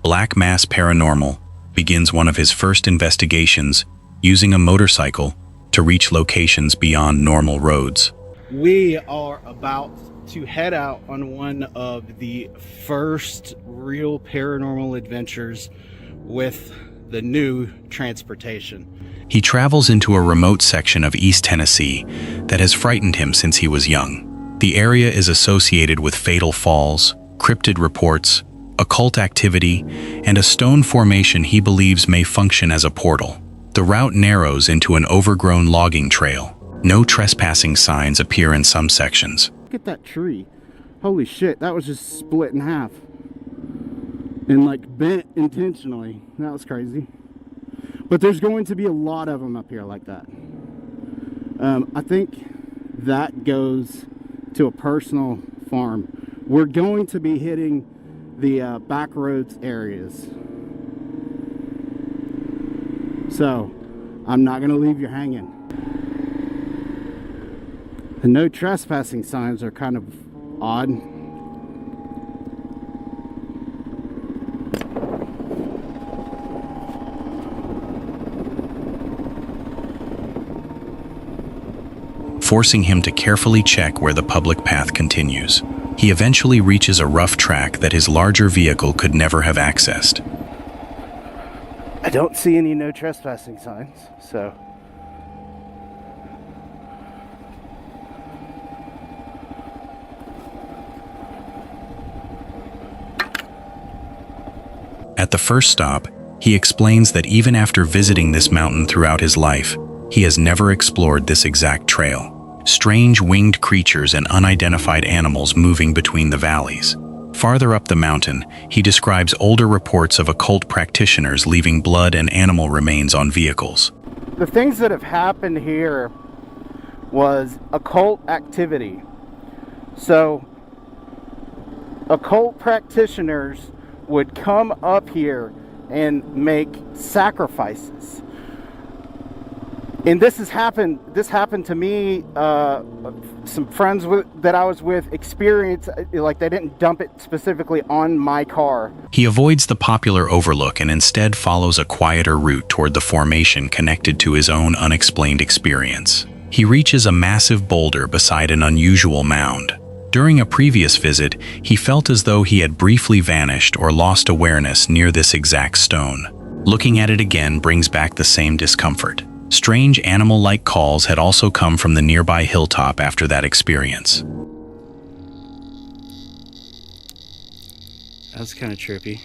Black Mass Paranormal begins one of his first investigations using a motorcycle to reach locations beyond normal roads. We are about to head out on one of the first real paranormal adventures with the new transportation. He travels into a remote section of East Tennessee that has frightened him since he was young. The area is associated with fatal falls, cryptid reports, occult activity, and a stone formation he believes may function as a portal. The route narrows into an overgrown logging trail. No trespassing signs appear in some sections. Look at that tree. Holy shit, that was just split in half. And like bent intentionally. That was crazy. But there's going to be a lot of them up here like that. I think that goes to a personal farm. We're going to be hitting the back roads areas. So, I'm not going to leave you hanging. The no trespassing signs are kind of odd. Forcing him to carefully check where the public path continues. He eventually reaches a rough track that his larger vehicle could never have accessed. I don't see any no trespassing signs, so. At the first stop, he explains that even after visiting this mountain throughout his life, he has never explored this exact trail. Strange winged creatures and unidentified animals moving between the valleys. Farther up the mountain, he describes older reports of occult practitioners leaving blood and animal remains on vehicles. The things that have happened here was occult activity. So, occult practitioners would come up here and make sacrifices. And this happened to me. Some friends that I was with experienced, like, they didn't dump it specifically on my car. He avoids the popular overlook and instead follows a quieter route toward the formation connected to his own unexplained experience. He reaches a massive boulder beside an unusual mound. During a previous visit, he felt as though he had briefly vanished or lost awareness near this exact stone. Looking at it again brings back the same discomfort. Strange animal-like calls had also come from the nearby hilltop after that experience. That's kind of trippy.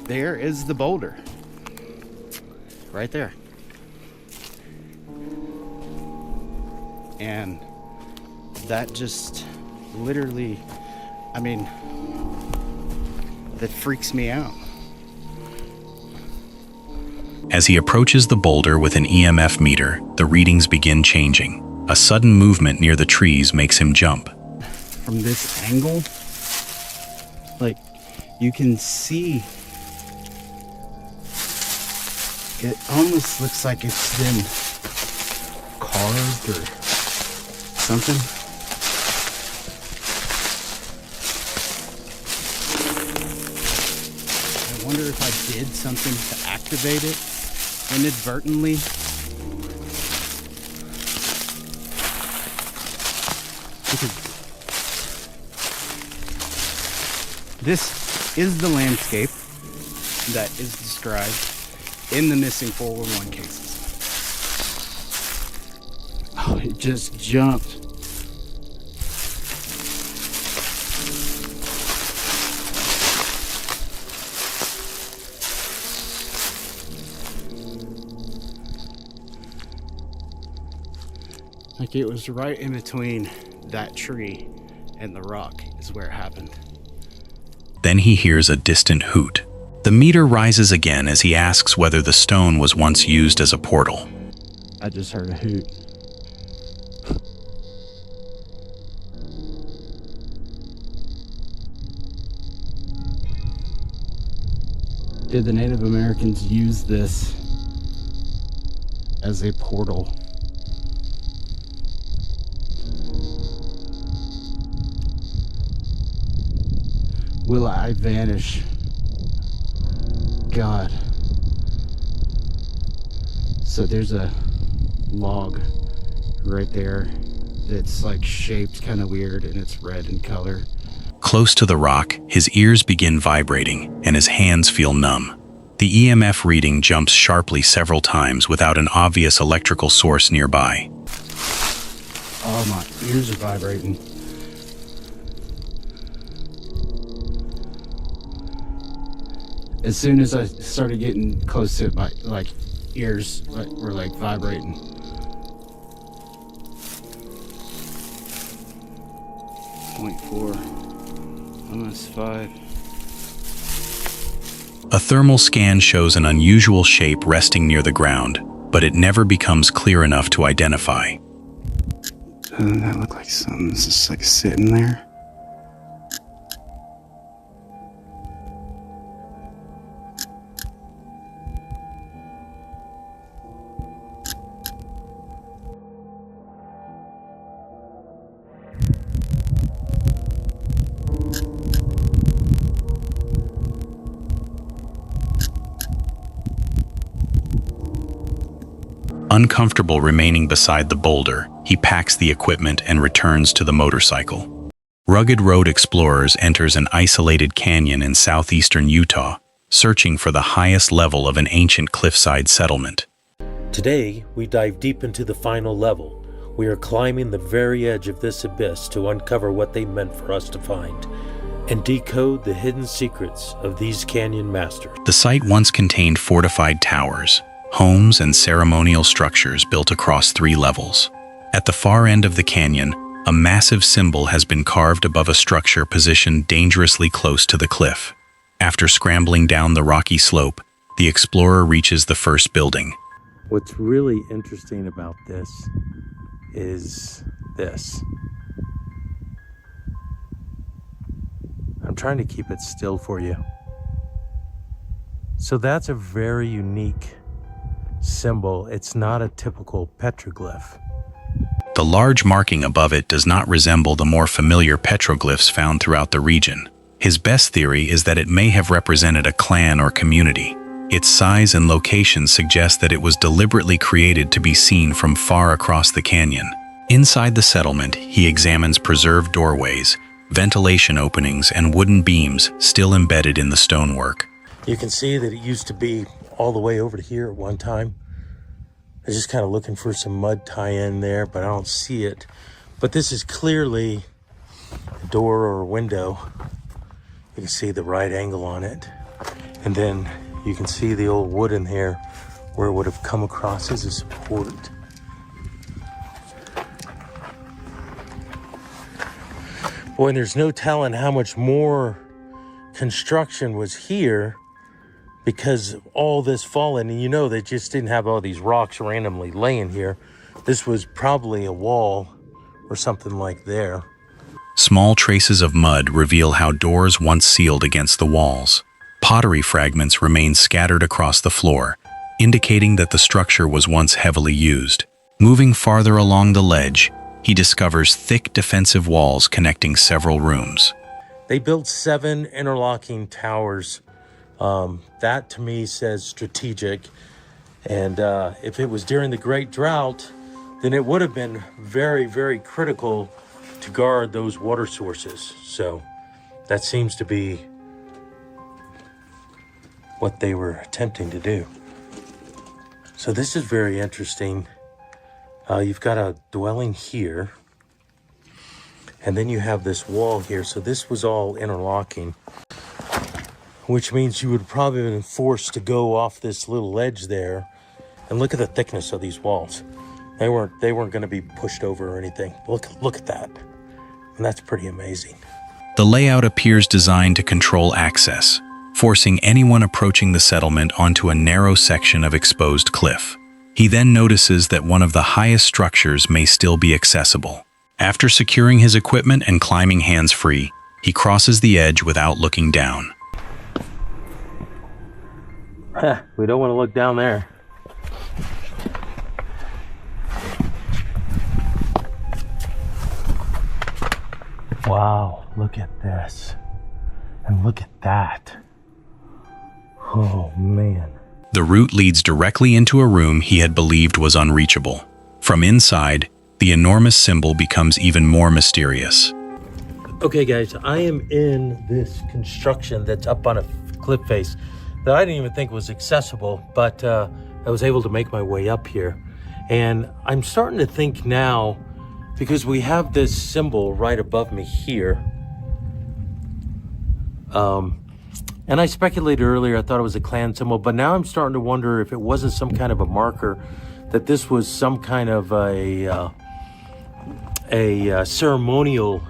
There is the boulder. Right there. And that just literally, I mean, that freaks me out. As he approaches the boulder with an EMF meter, the readings begin changing. A sudden movement near the trees makes him jump. From this angle, like, you can see it almost looks like it's been carved or something. I wonder if I did something to activate it inadvertently. Because this is the landscape that is described in the missing 411 cases. Oh, it just jumped. Like, it was right in between that tree and the rock is where it happened. Then he hears a distant hoot. The meter rises again as he asks whether the stone was once used as a portal. I just heard a hoot. Did the Native Americans use this as a portal? Will I vanish? God. So there's a log right there that's like shaped kind of weird and it's red in color. Close to the rock, his ears begin vibrating and his hands feel numb. The EMF reading jumps sharply several times without an obvious electrical source nearby. Oh, my ears are vibrating. As soon as I started getting close to it, my ears were vibrating. .4, almost 5. A thermal scan shows an unusual shape resting near the ground, but it never becomes clear enough to identify. Doesn't that look like something's just like sitting there? Uncomfortable remaining beside the boulder, he packs the equipment and returns to the motorcycle. Rugged Road Explorers enters an isolated canyon in southeastern Utah, searching for the highest level of an ancient cliffside settlement. Today, we dive deep into the final level. We are climbing the very edge of this abyss to uncover what they meant for us to find and decode the hidden secrets of these canyon masters. The site once contained fortified towers, homes and ceremonial structures built across 3 levels. At the far end of the canyon, a massive symbol has been carved above a structure positioned dangerously close to the cliff. After scrambling down the rocky slope, the explorer reaches the first building. What's really interesting about this is this. I'm trying to keep it still for you. So that's a very unique symbol. It's not a typical petroglyph. The large marking above it does not resemble the more familiar petroglyphs found throughout the region. His best theory is that it may have represented a clan or community. Its size and location suggest that it was deliberately created to be seen from far across the canyon. Inside the settlement, he examines preserved doorways, ventilation openings, and wooden beams still embedded in the stonework. You can see that it used to be all the way over to here at one time. I was just kind of looking for some mud tie-in there, but I don't see it. But this is clearly a door or a window. You can see the right angle on it. And then you can see the old wood in here where it would have come across as a support. Boy, there's no telling how much more construction was here because all this fallen, and you know they just didn't have all these rocks randomly laying here. This was probably a wall or something like there. Small traces of mud reveal how doors once sealed against the walls. Pottery fragments remain scattered across the floor, indicating that the structure was once heavily used. Moving farther along the ledge, he discovers thick defensive walls connecting several rooms. They built 7 interlocking towers. That to me says strategic. And if it was during the Great Drought, then it would have been very, very critical to guard those water sources. So that seems to be what they were attempting to do. So this is very interesting. You've got a dwelling here, and then you have this wall here. So this was all interlocking, which means you would probably have been forced to go off this little ledge there. And look at the thickness of these walls. They weren't going to be pushed over or anything. Look at that. And that's pretty amazing. The layout appears designed to control access, forcing anyone approaching the settlement onto a narrow section of exposed cliff. He then notices that one of the highest structures may still be accessible. After securing his equipment and climbing hands-free, he crosses the edge without looking down. We don't want to look down there. Wow, look at this. And look at that. Oh, man. The route leads directly into a room he had believed was unreachable. From inside, the enormous symbol becomes even more mysterious. Okay, guys, I am in this construction that's up on a cliff face that I didn't even think was accessible, but I was able to make my way up here. And I'm starting to think now, because we have this symbol right above me here. And I speculated earlier, I thought it was a clan symbol, but now I'm starting to wonder if it wasn't some kind of a marker, that this was some kind of a ceremonial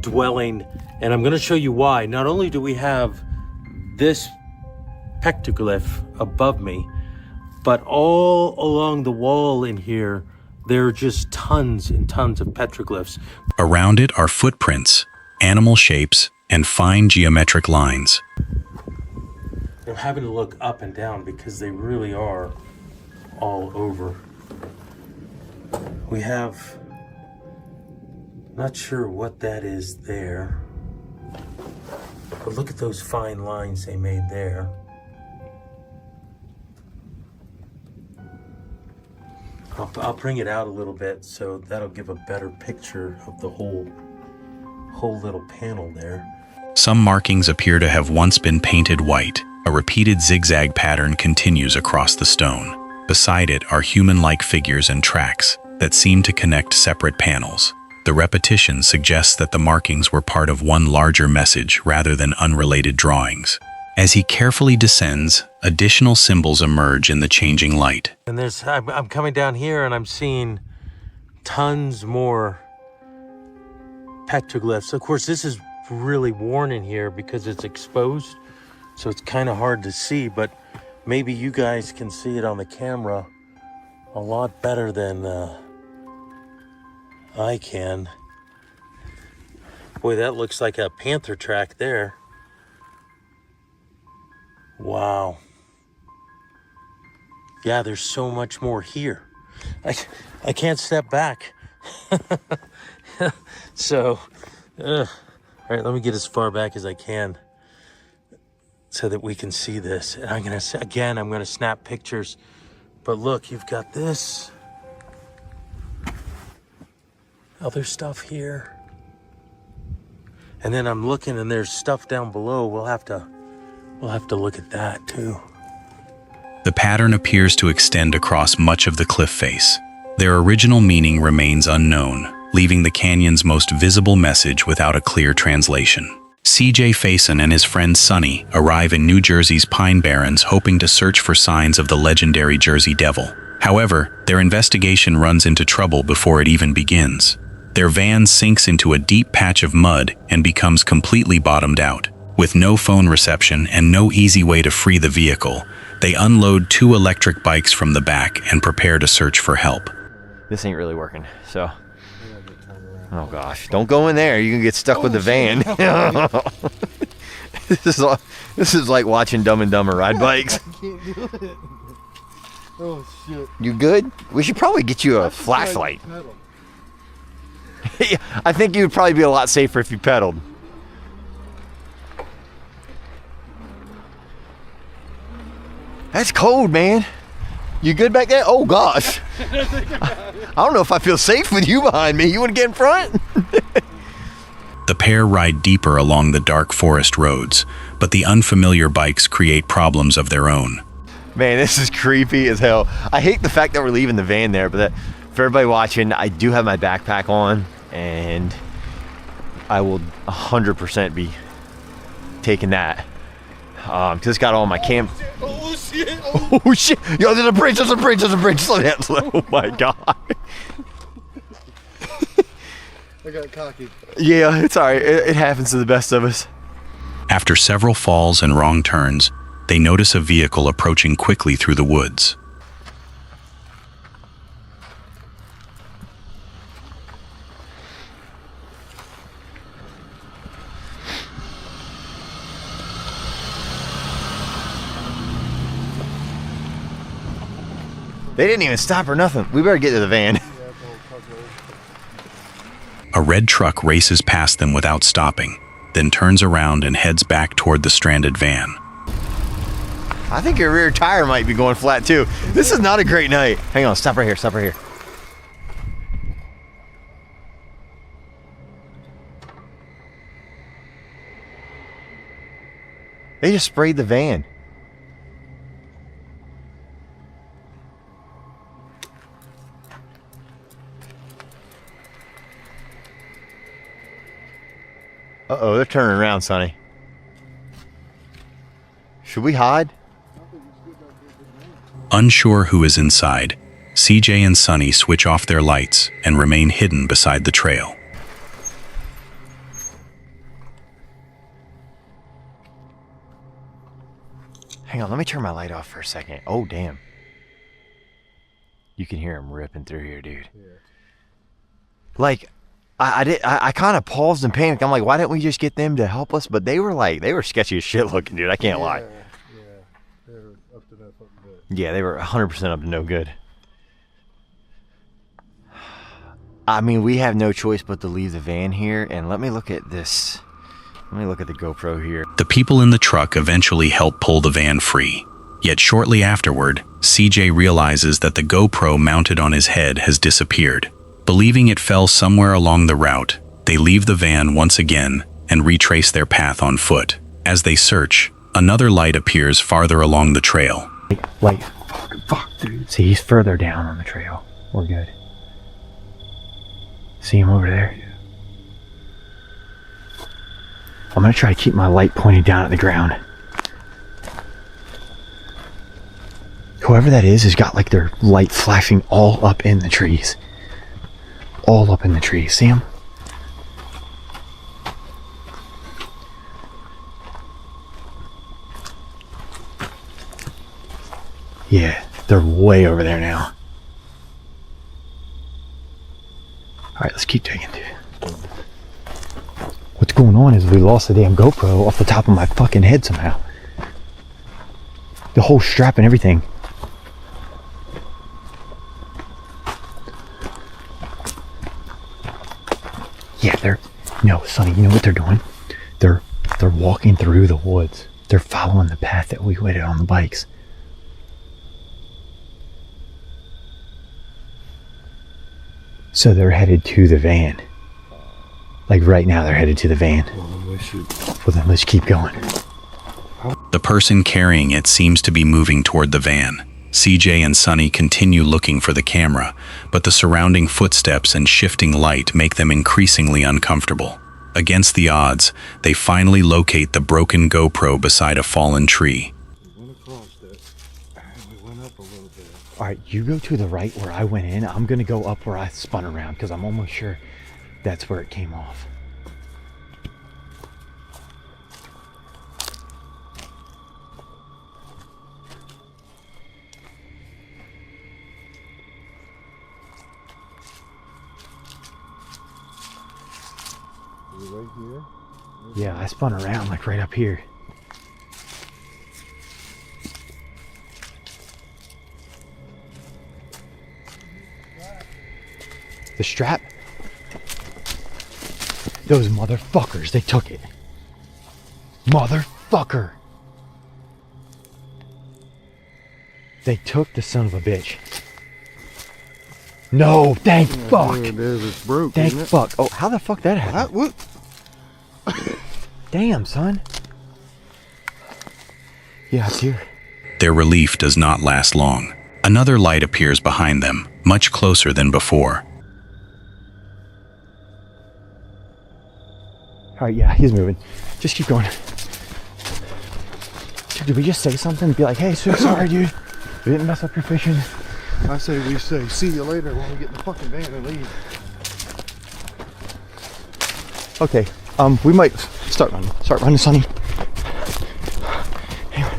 dwelling. And I'm going to show you why. Not only do we have this petroglyph above me, but all along the wall in here, there are just tons and tons of petroglyphs. Around it are footprints, animal shapes, and fine geometric lines. I'm having to look up and down because they really are all over. We have, not sure what that is there, but look at those fine lines they made there. I'll bring it out a little bit so that'll give a better picture of the whole little panel there. Some markings appear to have once been painted white. A repeated zigzag pattern continues across the stone. Beside it are human-like figures and tracks that seem to connect separate panels. The repetition suggests that the markings were part of one larger message rather than unrelated drawings. As he carefully descends, additional symbols emerge in the changing light. And I'm coming down here and I'm seeing tons more petroglyphs. Of course, this is really worn in here because it's exposed, so it's kind of hard to see, but maybe you guys can see it on the camera a lot better than I can. Boy, that looks like a panther track there. Wow. Yeah, there's so much more here. I can't step back. So, all right, let me get as far back as I can so that we can see this. And I'm gonna snap pictures. But look, you've got this. Other stuff here. And then I'm looking and there's stuff down below. We'll have to look at that too. The pattern appears to extend across much of the cliff face. Their original meaning remains unknown, leaving the canyon's most visible message without a clear translation. C.J. Faison and his friend Sonny arrive in New Jersey's Pine Barrens hoping to search for signs of the legendary Jersey Devil. However, their investigation runs into trouble before it even begins. Their van sinks into a deep patch of mud and becomes completely bottomed out. With no phone reception and no easy way to free the vehicle, they unload 2 electric bikes from the back and prepare to search for help. This ain't really working, so. Oh gosh, don't go in there. You can get stuck with the van. This is like watching Dumb and Dumber ride bikes. I can't do it. Oh shit. You good? We should probably get you a flashlight. Yeah, I think you would probably be a lot safer if you pedaled. That's cold, man. You good back there? Oh gosh. I don't know if I feel safe with you behind me. You want to get in front? The pair ride deeper along the dark forest roads, but the unfamiliar bikes create problems of their own. Man, this is creepy as hell. I hate the fact that we're leaving the van there, but for everybody watching, I do have my backpack on, and I will 100% be taking that. Because it's got all my camp. Oh shit! Oh shit! Yo, there's a bridge! There's a bridge! There's a bridge! Slow down! Oh my god! I got cocky. Yeah, it's alright. It happens to the best of us. After several falls and wrong turns, they notice a vehicle approaching quickly through the woods. They didn't even stop or nothing. We better get to the van. A red truck races past them without stopping, then turns around and heads back toward the stranded van. I think your rear tire might be going flat too. This is not a great night. Hang on, stop right here, stop right here. They just sprayed the van. Uh-oh, they're turning around, Sonny. Should we hide? Unsure who is inside, CJ and Sonny switch off their lights and remain hidden beside the trail. Hang on, let me turn my light off for a second. Oh, damn. You can hear him ripping through here, dude. Yeah. Like, I kind of paused and panicked. I'm like, why didn't we just get them to help us? But they were sketchy as shit looking, dude. I can't lie. Yeah, they were up to no fucking good. Yeah, they were 100% up to no good. I mean, we have no choice but to leave the van here. And let me look at this. Let me look at the GoPro here. The people in the truck eventually help pull the van free. Yet shortly afterward, CJ realizes that the GoPro mounted on his head has disappeared. Believing it fell somewhere along the route, they leave the van once again and retrace their path on foot. As they search, another light appears farther along the trail. Light. Fuck, dude. See, he's further down on the trail. We're good. See him over there? I'm gonna try to keep my light pointed down at the ground. Whoever that is has got like their light flashing all up in the trees. All up in the trees. See them? Yeah, they're way over there now. Alright, let's keep digging, dude. What's going on is we lost the damn GoPro off the top of my fucking head somehow. The whole strap and everything. Yeah, no, Sonny, you know what they're doing? They're walking through the woods. They're following the path that we waited on the bikes. So they're headed to the van. Like right now they're headed to the van. Well then let's keep going. The person carrying it seems to be moving toward the van. CJ and Sonny continue looking for the camera, but the surrounding footsteps and shifting light make them increasingly uncomfortable. Against the odds, they finally locate the broken GoPro beside a fallen tree. Alright, you go to the right where I went in. I'm gonna go up where I spun around because I'm almost sure that's where it came off. Right here? Yeah, I spun around like right up here. The strap? Those motherfuckers, they took it. Motherfucker. They took the son of a bitch. No, thank fuck. There it is, it's broke. Thank isn't it? fuck. Oh, how the fuck that happened? What? Damn, son. Yeah, it's here. Their relief does not last long. Another light appears behind them, much closer than before. Alright, yeah, he's moving. Just keep going. Dude, did we just say something? Be like, hey, so sorry, dude. We didn't mess up your fishing. I say we say see you later when we get in the fucking van and leave. Okay, we might start running. Start running, Sonny. Hang on.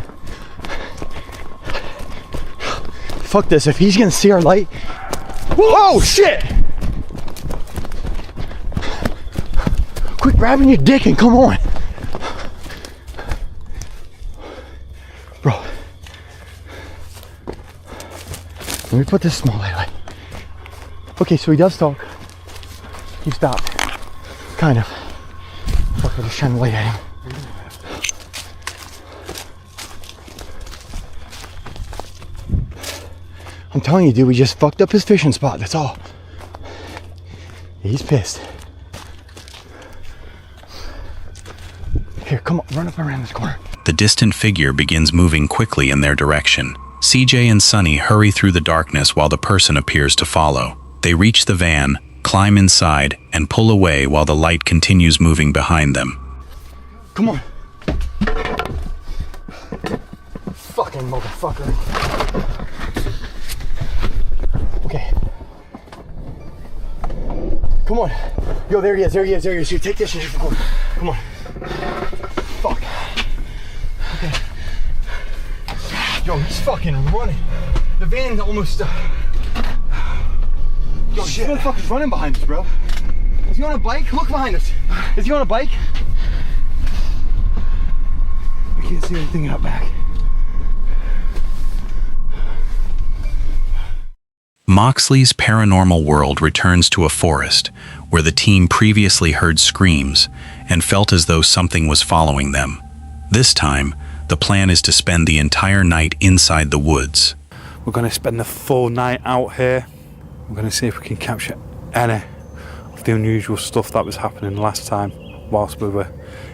Fuck this, if he's gonna see our light. Whoa, shit! Quit grabbing your dick and come on. Bro. Let me put this small light away. Okay, so he does talk. He stopped. Kind of. Fuck, I'm just trying to light at him. I'm telling you, dude, we just fucked up his fishing spot, that's all. He's pissed. Here, come on, run up around this corner. The distant figure begins moving quickly in their direction. CJ and Sonny hurry through the darkness while the person appears to follow. They reach the van, climb inside, and pull away while the light continues moving behind them. Come on. Fucking motherfucker. Okay. Come on. Yo, there he is, there he is, there he is. Here, take this shit. Come on. Fuck. Okay. Yo, he's fucking running. The van almost... Yo, shit. This motherfucker's running behind us, bro. Is he on a bike? Look behind us. Is he on a bike? I can't see anything out back. Moxley's paranormal world returns to a forest where the team previously heard screams and felt as though something was following them. This time, the plan is to spend the entire night inside the woods. We're going to spend the full night out here. We're going to see if we can capture any of the unusual stuff that was happening last time whilst we were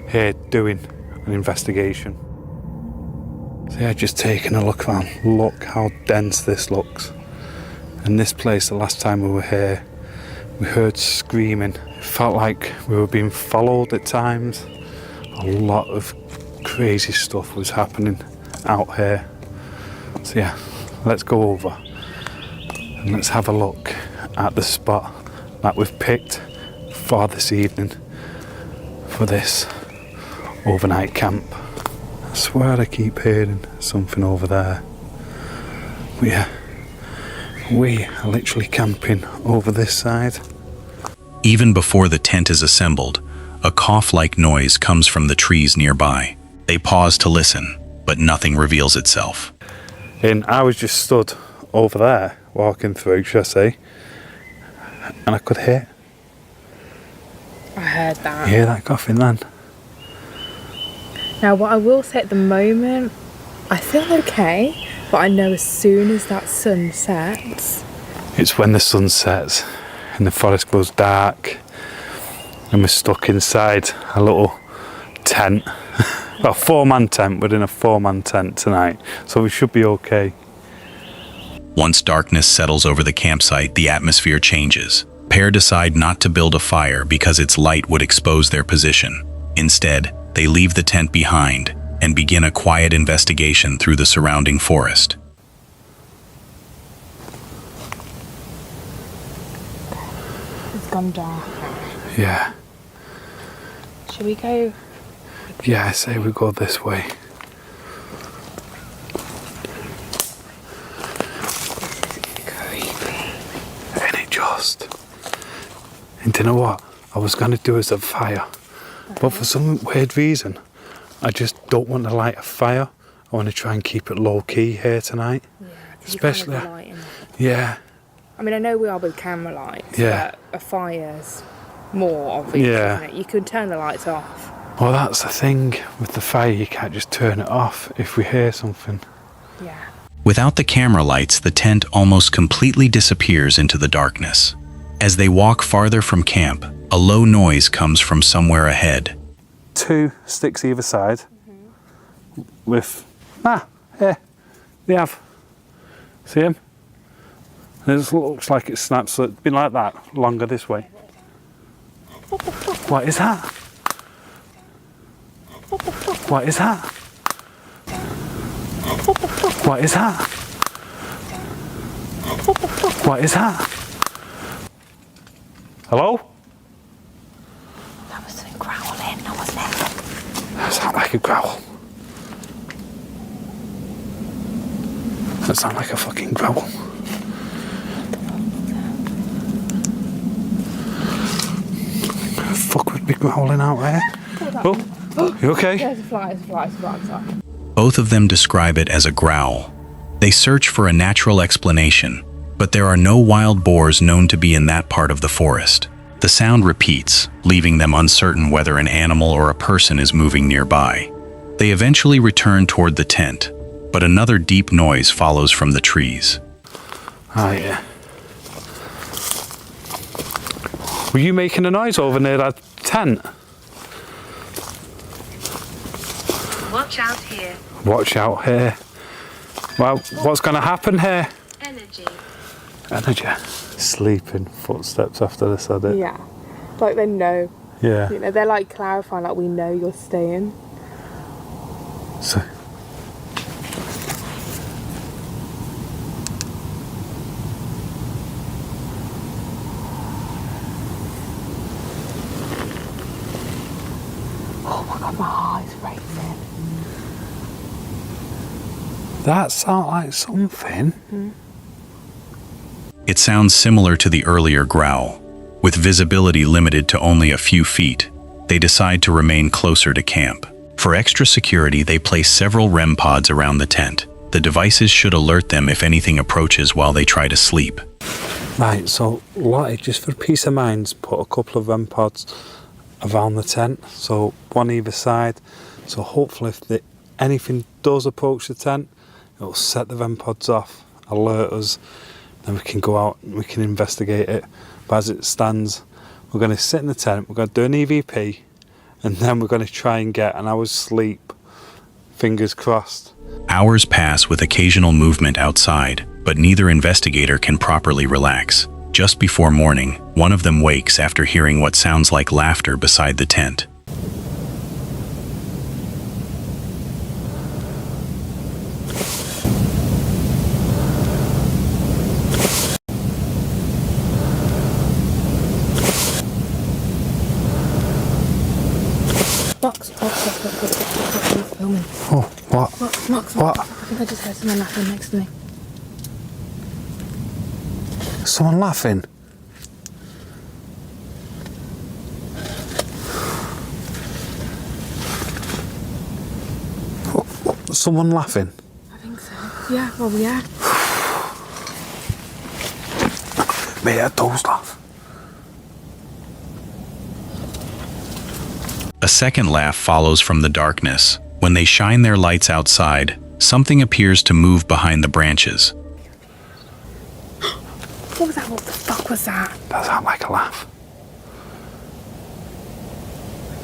here doing an investigation. So yeah, just taking a look around. Look how dense this looks. And this place, the last time we were here, we heard screaming. It felt like we were being followed at times. A lot of crazy stuff was happening out here. So yeah, let's go over and let's have a look at the spot that we've picked for this evening for this overnight camp. I swear I keep hearing something over there. But yeah, we are literally camping over this side. Even before the tent is assembled, a cough-like noise comes from the trees nearby. They pause to listen, but nothing reveals itself. And I was just stood over there, walking through, should I say, and I could hear. I heard that. You hear that coughing then? Now, what I will say at the moment, I feel okay, but I know as soon as that sun sets... It's when the sun sets and the forest goes dark and we're stuck inside a little tent. A 4-man tent. We're in a 4-man tent tonight, so we should be okay. Once darkness settles over the campsite, the atmosphere changes. Pair decide not to build a fire because its light would expose their position. Instead, they leave the tent behind and begin a quiet investigation through the surrounding forest. It's gone dark. Yeah. Should we go? Yeah, I say we go this way. Ain't it just? And do you know what? I was going to do as a fire, but for some weird reason, I just don't want to light a fire. I want to try and keep it low key here tonight. Yeah, especially. Kind of lighting. Yeah. I mean, I know we are with camera lights, Yeah. but a fire's more obvious, Yeah. isn't it? You can turn the lights off. Well, that's the thing with the fire. You can't just turn it off if we hear something. Yeah. Without the camera lights, the tent almost completely disappears into the darkness. As they walk farther from camp, a low noise comes from somewhere ahead. 2 sticks either side with... here, they have. See him? It just looks like it snaps, so it's been like that, longer this way. What is that? What is that? What is that? What is that? Hello? That was something growling, wasn't it? That sounds like a growl. That sounds like a fucking growl. Fuck would be growling out there? Oh, you okay? Yeah, it's a fly, sorry. Both of them describe it as a growl. They search for a natural explanation, but there are no wild boars known to be in that part of the forest. The sound repeats, leaving them uncertain whether an animal or a person is moving nearby. They eventually return toward the tent, but another deep noise follows from the trees. Oh, yeah. Were you making a noise over near that tent? Watch out here. Watch out here. Well, what's going to happen here? Energy. Energy. Sleeping footsteps after this, I did. Yeah. Like they know. Yeah. You know, they're like clarifying, like we know you're staying. So. Oh my god, my heart's racing. That sounds like something. It sounds similar to the earlier growl. With visibility limited to only a few feet, they decide to remain closer to camp. For extra security, they place several REM pods around the tent. The devices should alert them if anything approaches while they try to sleep. Right, so Lottie, just for peace of mind, put a couple of REM pods around the tent, so one either side. So hopefully if anything does approach the tent, it'll set the REM pods off, alert us, then we can go out and we can investigate it. But as it stands, we're going to sit in the tent, we're going to do an EVP, and then we're going to try and get an hour's sleep, fingers crossed. Hours pass with occasional movement outside, but neither investigator can properly relax. Just before morning, one of them wakes after hearing what sounds like laughter beside the tent. think I just heard someone laughing next to me. Someone laughing? Someone laughing? I think so. Yeah, well, yeah. Mate, that does laugh. A second laugh follows from the darkness. When they shine their lights outside, something appears to move behind the branches. What was that? What the fuck was that? That sound like a laugh.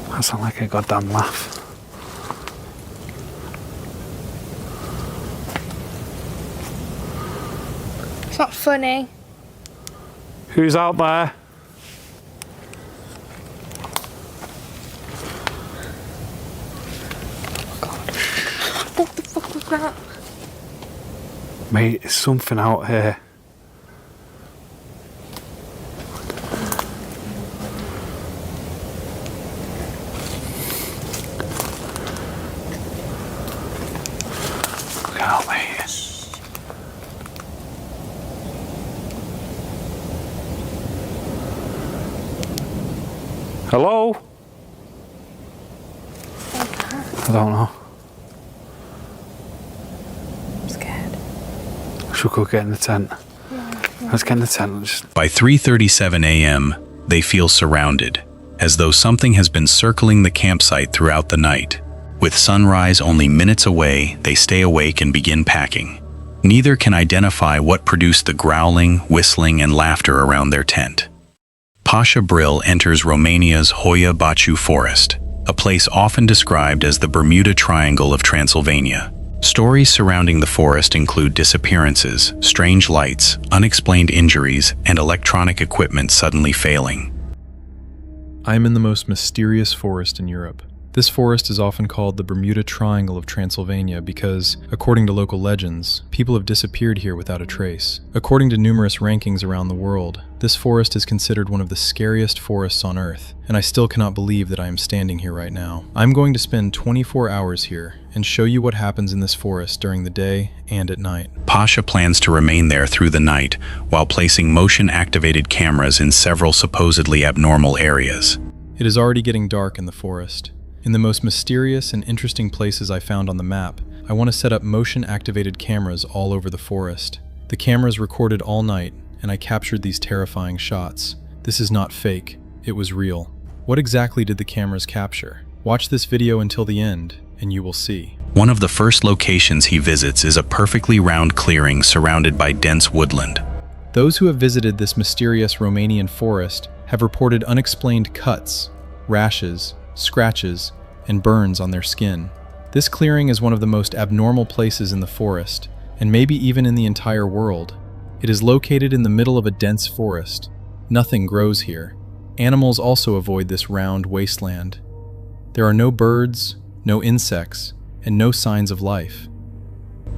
That sound like a goddamn laugh. It's not funny. Who's out there? What the fuck was that? Mate, it's something out here. Look out, mate. Hello? I don't know. I'm scared. Should go get in the tent. Let's get in the tent. By 3:37 a.m., they feel surrounded, as though something has been circling the campsite throughout the night. With sunrise only minutes away, they stay awake and begin packing. Neither can identify what produced the growling, whistling, and laughter around their tent. Pasha Brill enters Romania's Hoia Baciu forest, a place often described as the Bermuda Triangle of Transylvania. Stories surrounding the forest include disappearances, strange lights, unexplained injuries, and electronic equipment suddenly failing. I am in the most mysterious forest in Europe. This forest is often called the Bermuda Triangle of Transylvania because, according to local legends, people have disappeared here without a trace. According to numerous rankings around the world, this forest is considered one of the scariest forests on Earth, and I still cannot believe that I am standing here right now. I'm going to spend 24 hours here and show you what happens in this forest during the day and at night. Pasha plans to remain there through the night while placing motion-activated cameras in several supposedly abnormal areas. It is already getting dark in the forest. In the most mysterious and interesting places I found on the map, I want to set up motion-activated cameras all over the forest. The cameras recorded all night, and I captured these terrifying shots. This is not fake, it was real. What exactly did the cameras capture? Watch this video until the end, and you will see. One of the first locations he visits is a perfectly round clearing surrounded by dense woodland. Those who have visited this mysterious Romanian forest have reported unexplained cuts, rashes, scratches, and burns on their skin. This clearing is one of the most abnormal places in the forest, and maybe even in the entire world. It is located in the middle of a dense forest. Nothing grows here. Animals also avoid this round wasteland. There are no birds, no insects, and no signs of life.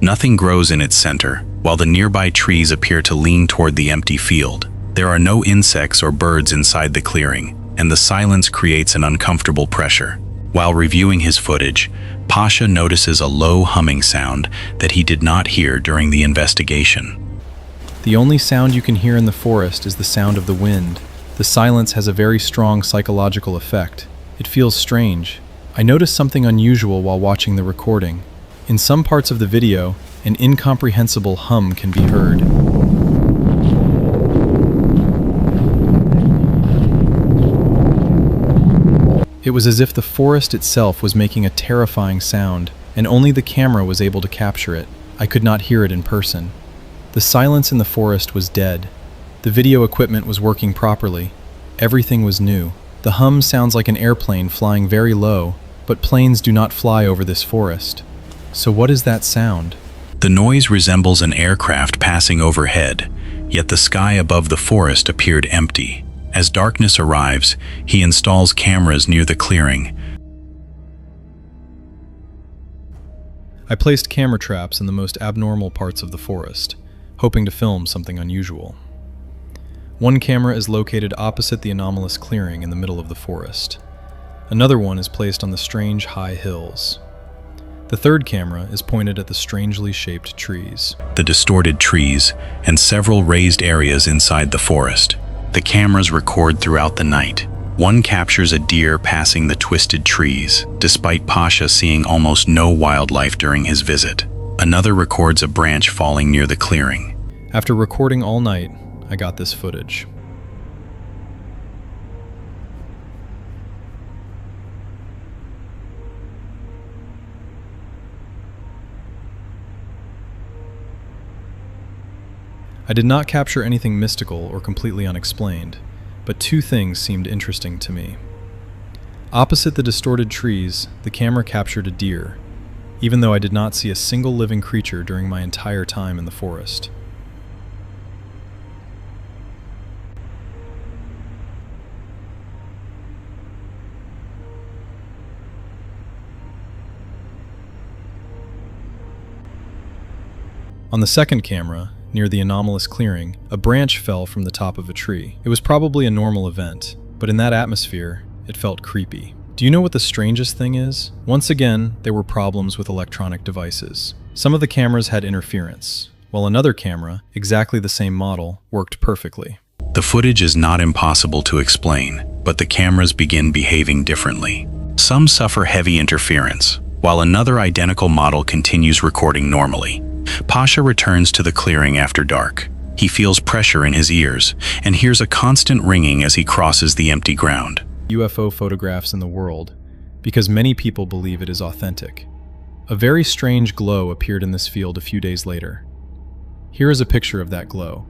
Nothing grows in its center, while the nearby trees appear to lean toward the empty field. There are no insects or birds inside the clearing, and the silence creates an uncomfortable pressure. While reviewing his footage, Pasha notices a low humming sound that he did not hear during the investigation. The only sound you can hear in the forest is the sound of the wind. The silence has a very strong psychological effect. It feels strange. I noticed something unusual while watching the recording. In some parts of the video, an incomprehensible hum can be heard. It was as if the forest itself was making a terrifying sound, and only the camera was able to capture it. I could not hear it in person. The silence in the forest was dead. The video equipment was working properly. Everything was new. The hum sounds like an airplane flying very low, but planes do not fly over this forest. So what is that sound? The noise resembles an aircraft passing overhead, yet the sky above the forest appeared empty. As darkness arrives, he installs cameras near the clearing. I placed camera traps in the most abnormal parts of the forest, hoping to film something unusual. One camera is located opposite the anomalous clearing in the middle of the forest. Another one is placed on the strange high hills. The third camera is pointed at the strangely shaped trees. The distorted trees, and several raised areas inside the forest. The cameras record throughout the night. One captures a deer passing the twisted trees, despite Pasha seeing almost no wildlife during his visit. Another records a branch falling near the clearing. After recording all night, I got this footage. I did not capture anything mystical or completely unexplained, but two things seemed interesting to me. Opposite the distorted trees, the camera captured a deer, even though I did not see a single living creature during my entire time in the forest. On the second camera, near the anomalous clearing, a branch fell from the top of a tree. It was probably a normal event, but in that atmosphere, it felt creepy. Do you know what the strangest thing is? Once again, there were problems with electronic devices. Some of the cameras had interference, while another camera, exactly the same model, worked perfectly. The footage is not impossible to explain, but the cameras begin behaving differently. Some suffer heavy interference, while another identical model continues recording normally. Pasha returns to the clearing after dark. He feels pressure in his ears and hears a constant ringing as he crosses the empty ground. UFO photographs in the world, because many people believe it is authentic. A very strange glow appeared in this field a few days later. Here is a picture of that glow.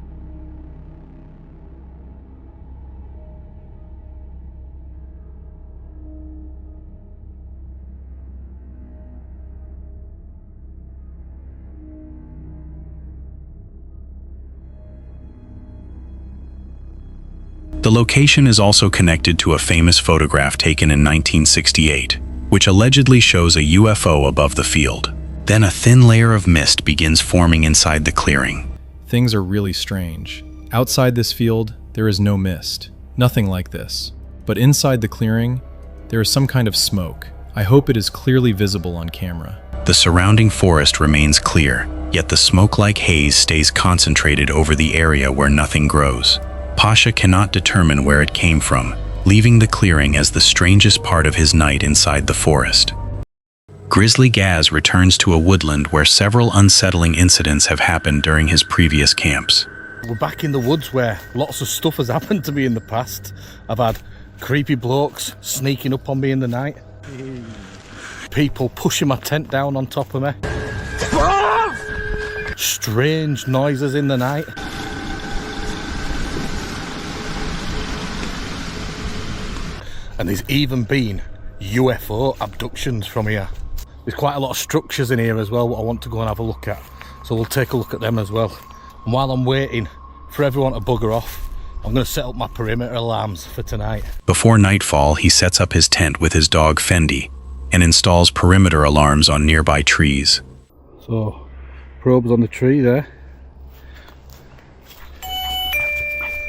The location is also connected to a famous photograph taken in 1968, which allegedly shows a UFO above the field. Then a thin layer of mist begins forming inside the clearing. Things are really strange. Outside this field, there is no mist. Nothing like this. But inside the clearing, there is some kind of smoke. I hope it is clearly visible on camera. The surrounding forest remains clear, yet the smoke-like haze stays concentrated over the area where nothing grows. Pasha cannot determine where it came from, leaving the clearing as the strangest part of his night inside the forest. Grizzly Gaz returns to a woodland where several unsettling incidents have happened during his previous camps. We're back in the woods where lots of stuff has happened to me in the past. I've had creepy blokes sneaking up on me in the night. People pushing my tent down on top of me. Strange noises in the night. And there's even been UFO abductions from here. There's quite a lot of structures in here as well what I want to go and have a look at. So we'll take a look at them as well. And while I'm waiting for everyone to bugger off, I'm going to set up my perimeter alarms for tonight. Before nightfall, he sets up his tent with his dog Fendi and installs perimeter alarms on nearby trees. So, probes on the tree there.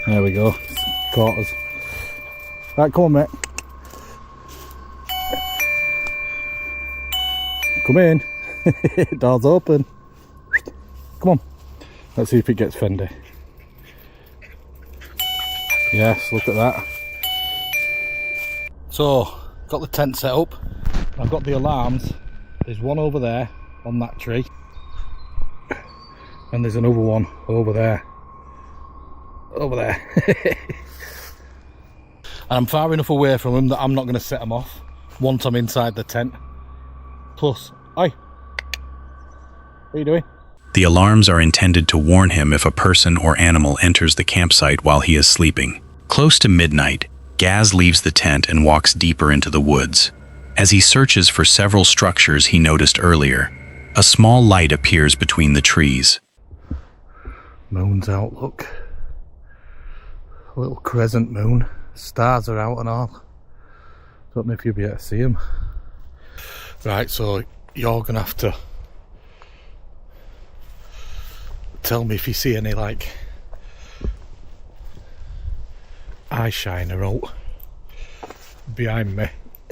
There we go. Caught us. Right, come on, mate. Come in. Door's open. Come on. Let's see if it gets Fendi. Yes, look at that. So, got the tent set up. I've got the alarms. There's one over there on that tree. And there's another one over there. Over there. And I'm far enough away from them that I'm not going to set them off once I'm inside the tent. Plus, oi, what are you doing? The alarms are intended to warn him if a person or animal enters the campsite while he is sleeping. Close to midnight, Gaz leaves the tent and walks deeper into the woods. As he searches for several structures he noticed earlier, a small light appears between the trees. Moon's out, look. A little crescent moon. Stars are out and all. Don't know if you'll be able to see them. Right, so you're going to have to tell me if you see any, like, eye shiner out behind me,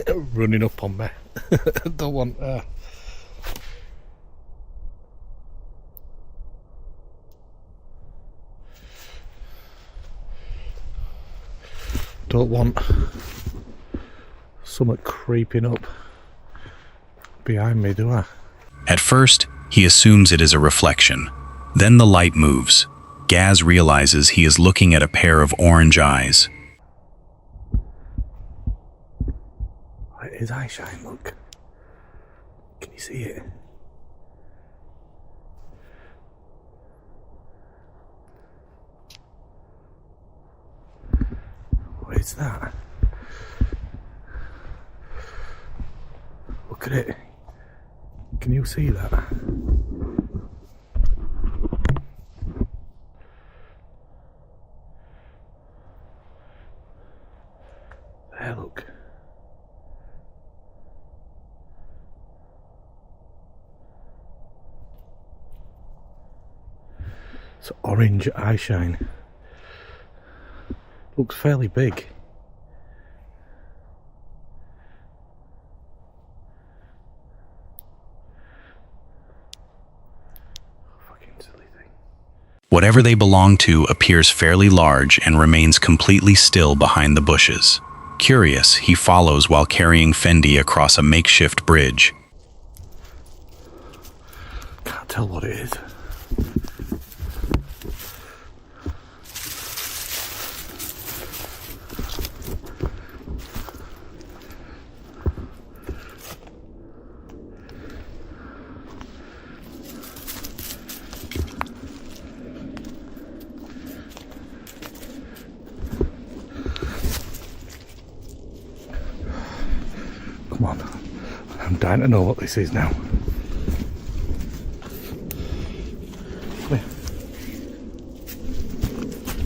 running up on me. Don't want Don't want something creeping up behind me, do I? At first, he assumes it is a reflection. Then the light moves. Gaz realizes he is looking at a pair of orange eyes. His eye shine, look. Can you see it? What is that? Look at it. Can you see that? There, look. It's orange eye shine. Looks fairly big. Whatever they belong to appears fairly large and remains completely still behind the bushes. Curious, he follows while carrying Fendi across a makeshift bridge. Can't tell what it is. Come on, I'm dying to know what this is now. Come here.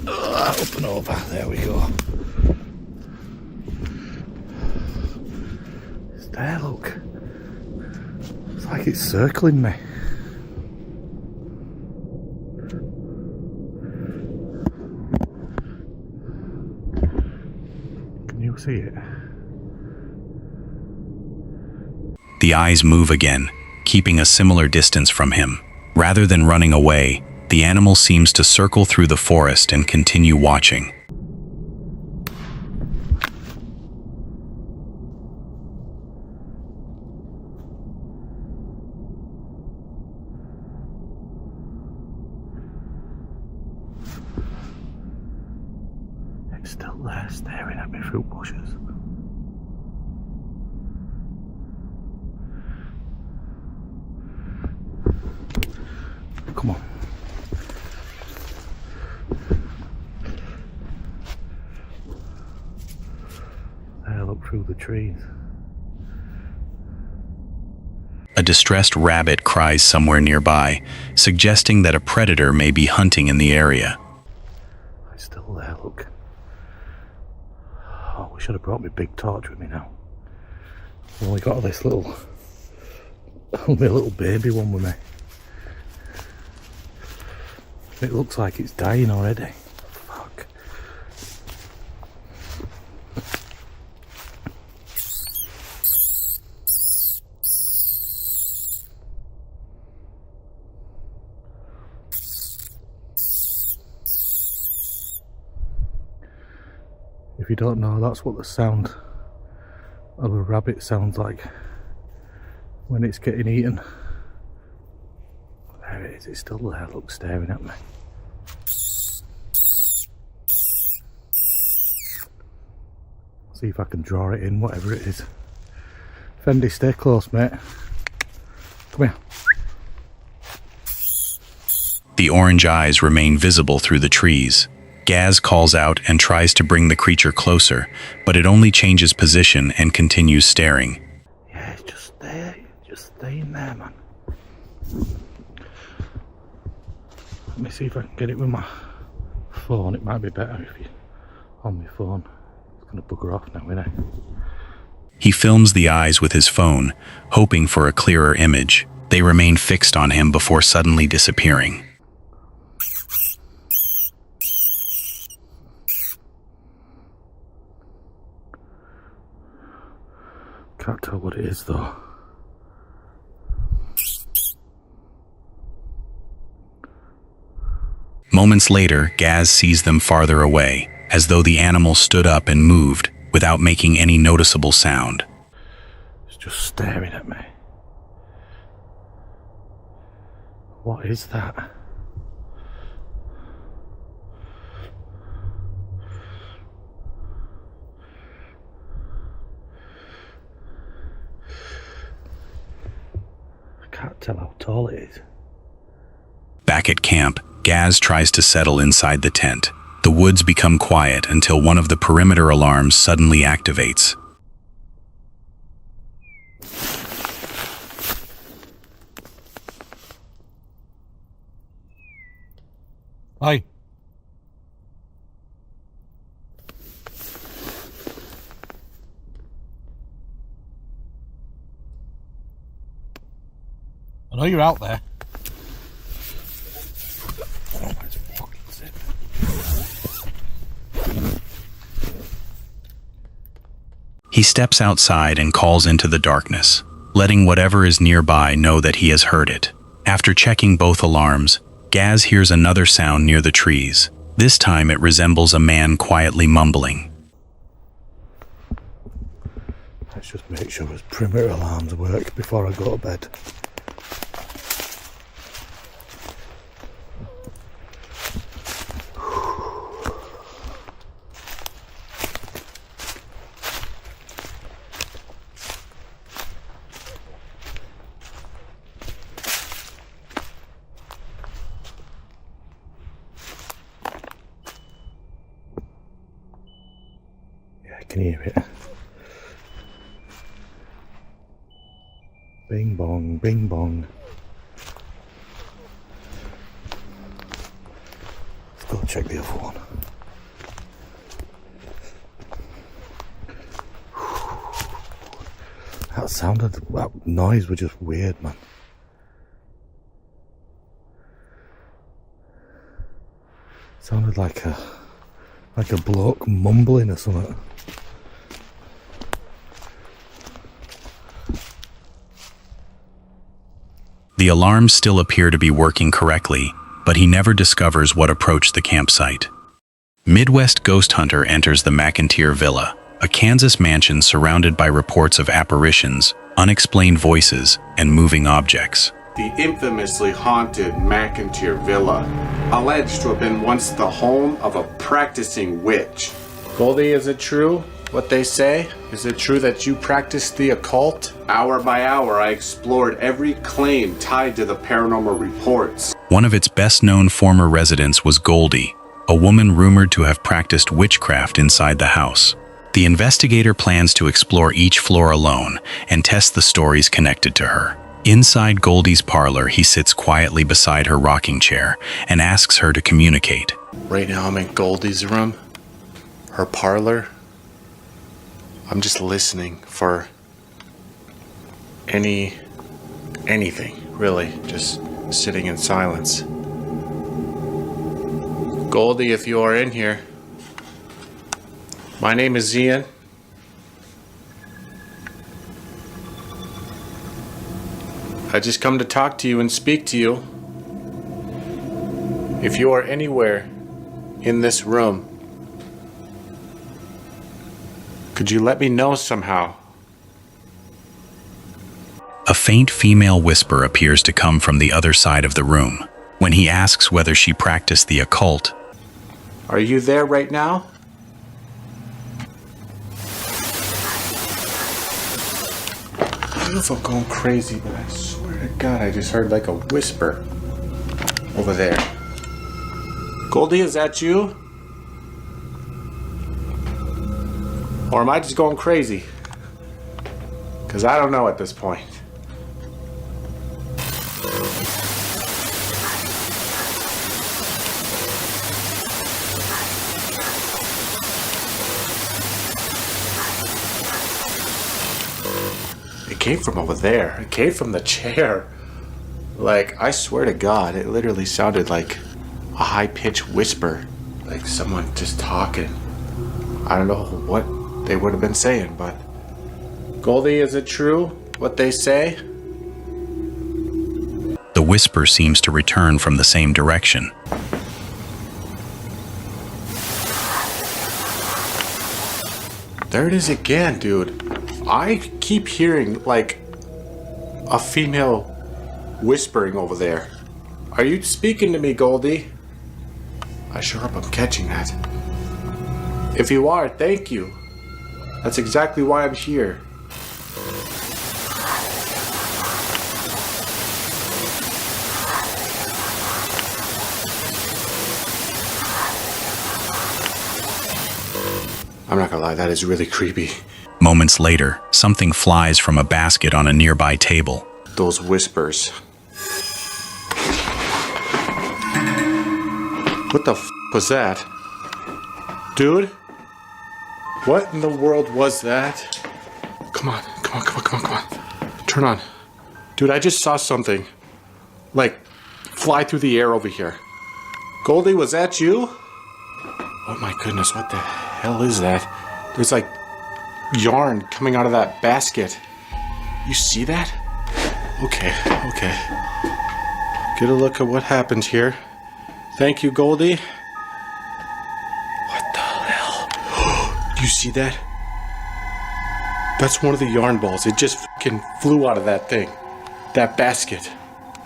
Up and over, there we go. It's there, look. It's like it's circling me. Can you see it? The eyes move again, keeping a similar distance from him. Rather than running away, the animal seems to circle through the forest and continue watching. It's still there, staring at me through bushes. Come on. There, look through the trees. A distressed rabbit cries somewhere nearby, suggesting that a predator may be hunting in the area. It's still there, look. Oh, we should have brought my big torch with me now. I've only got this little baby one with me. It looks like it's dying already. Fuck. If you don't know, that's what the sound of a rabbit sounds like when it's getting eaten. There it is, it's still there, look, staring at me. See if I can draw it in, whatever it is. Fendi, stay close, mate. Come here. The orange eyes remain visible through the trees. Gaz calls out and tries to bring the creature closer, but it only changes position and continues staring. Yeah, it's just stay in there, man. Let me see if I can get it with my phone. It might be better if you on my phone. It's gonna bugger off now, isn't it? He films the eyes with his phone, hoping for a clearer image. They remain fixed on him before suddenly disappearing. Can't tell what it is though. Moments later, Gaz sees them farther away. as though the animal stood up and moved without making any noticeable sound. It's just staring at me. What is that? I can't tell how tall it is. Back at camp, Gaz tries to settle inside the tent. The woods become quiet until one of the perimeter alarms suddenly activates. Hi. I know you're out there. He steps outside and calls into the darkness, letting whatever is nearby know that he has heard it. After checking both alarms, Gaz hears another sound near the trees. This time it resembles a man quietly mumbling. Let's just make sure his perimeter alarms work before I go to bed. I can hear it. Bing bong, bing bong. Let's go check the other one. That noise was just weird, man. Sounded like a bloke mumbling or something. The alarms still appear to be working correctly, but he never discovers what approached the campsite. Midwest ghost hunter enters the McIntyre Villa, a Kansas mansion surrounded by reports of apparitions, unexplained voices, and moving objects. The infamously haunted McIntyre Villa, alleged to have been once the home of a practicing witch. Goldie, is it true what they say? Is it true that you practice the occult? Hour by hour, I explored every claim tied to the paranormal reports. One of its best-known former residents was Goldie, a woman rumored to have practiced witchcraft inside the house. The investigator plans to explore each floor alone and test the stories connected to her. Inside Goldie's parlor, he sits quietly beside her rocking chair and asks her to communicate. Right now I'm in Goldie's room, her parlor. I'm just listening for anything, really, just sitting in silence. Goldie, if you are in here, my name is Ian. I just come to talk to you and speak to you. If you are anywhere in this room, could you let me know somehow? A faint female whisper appears to come from the other side of the room. When he asks whether she practiced the occult, Are you there right now? I don't know if I'm going crazy, but I swear to God, I just heard like a whisper over there. Goldie, is that you? Or am I just going crazy? Because I don't know at this point. It came from over there. It came from the chair. Like, I swear to God, it literally sounded like a high-pitched whisper. Like someone just talking. I don't know what they would have been saying, but... Goldie, is it true what they say? the whisper seems to return from the same direction. There it is again, dude. I keep hearing like a female whispering over there. Are you speaking to me, Goldie? I sure hope I'm catching that. If you are, thank you. That's exactly why I'm here. I'm not gonna lie, that is really creepy. Moments later, something flies from a basket on a nearby table. Those whispers. What the f was that? Dude? What in the world was that? Come on, come on, come on, come on, come on. Turn on. Dude, I just saw something. Like, fly through the air over here. Goldie, was that you? Oh my goodness, what the hell is that? There's like yarn coming out of that basket. You see that? Okay, okay. Get a look at what happened here. Thank you, Goldie. What the hell? Do you see that? That's one of the yarn balls. It just fucking flew out of that thing. That basket.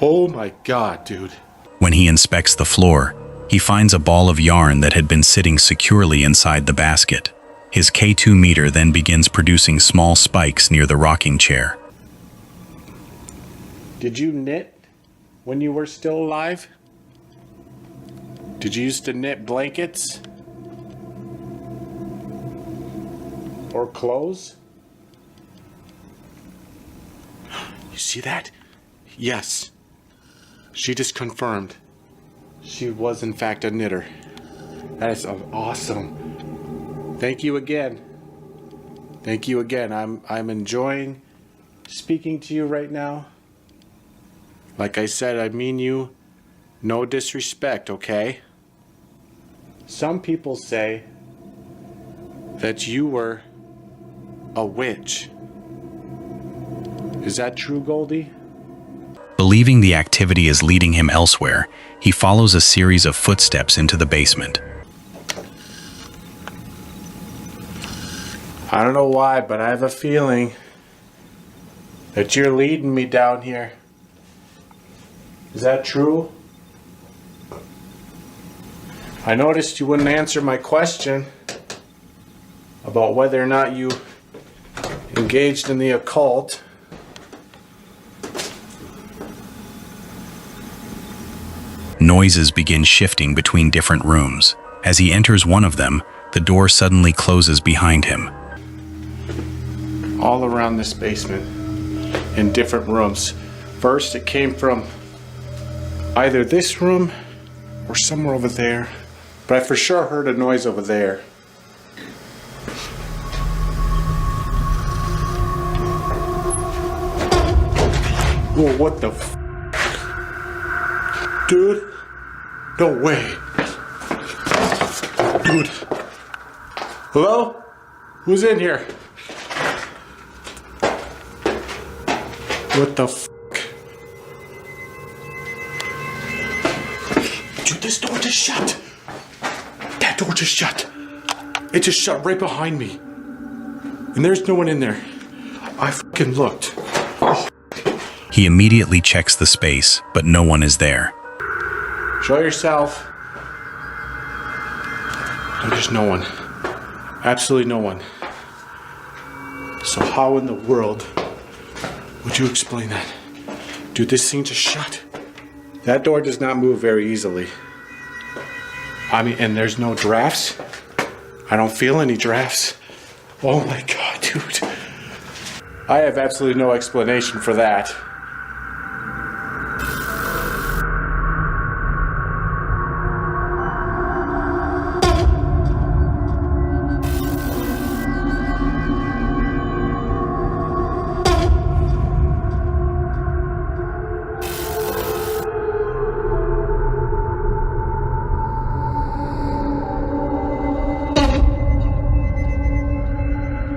Oh my god, dude. When he inspects the floor, he finds a ball of yarn that had been sitting securely inside the basket. His K2 meter then begins producing small spikes near the rocking chair. Did you knit when you were still alive? Did you used to knit blankets? Or clothes? You see that? Yes. She just confirmed. She was in fact a knitter. That is awesome. Thank you again. Thank you again. I'm enjoying speaking to you right now. Like I said, I mean you no disrespect, okay? Some people say that you were a witch. Is that true, Goldie? Believing the activity is leading him elsewhere, he follows a series of footsteps into the basement. I don't know why, but I have a feeling that you're leading me down here. Is that true? I noticed you wouldn't answer my question about whether or not you engaged in the occult. Noises begin shifting between different rooms. As he enters one of them, the door suddenly closes behind him. All around this basement, in different rooms. First, it came from either this room or somewhere over there, but I for sure heard a noise over there. Whoa, what the f? Dude? No way. Dude. Hello? Who's in here? What the f? Dude, this door just shut. That door just shut. It just shut right behind me. And there's no one in there. I fucking looked. Oh. He immediately checks the space, but no one is there. Show yourself. There's no one. Absolutely no one. So how in the world would you explain that? Dude, this thing just shut. That door does not move very easily. I mean, and there's no drafts. I don't feel any drafts. Oh my god, dude. I have absolutely no explanation for that.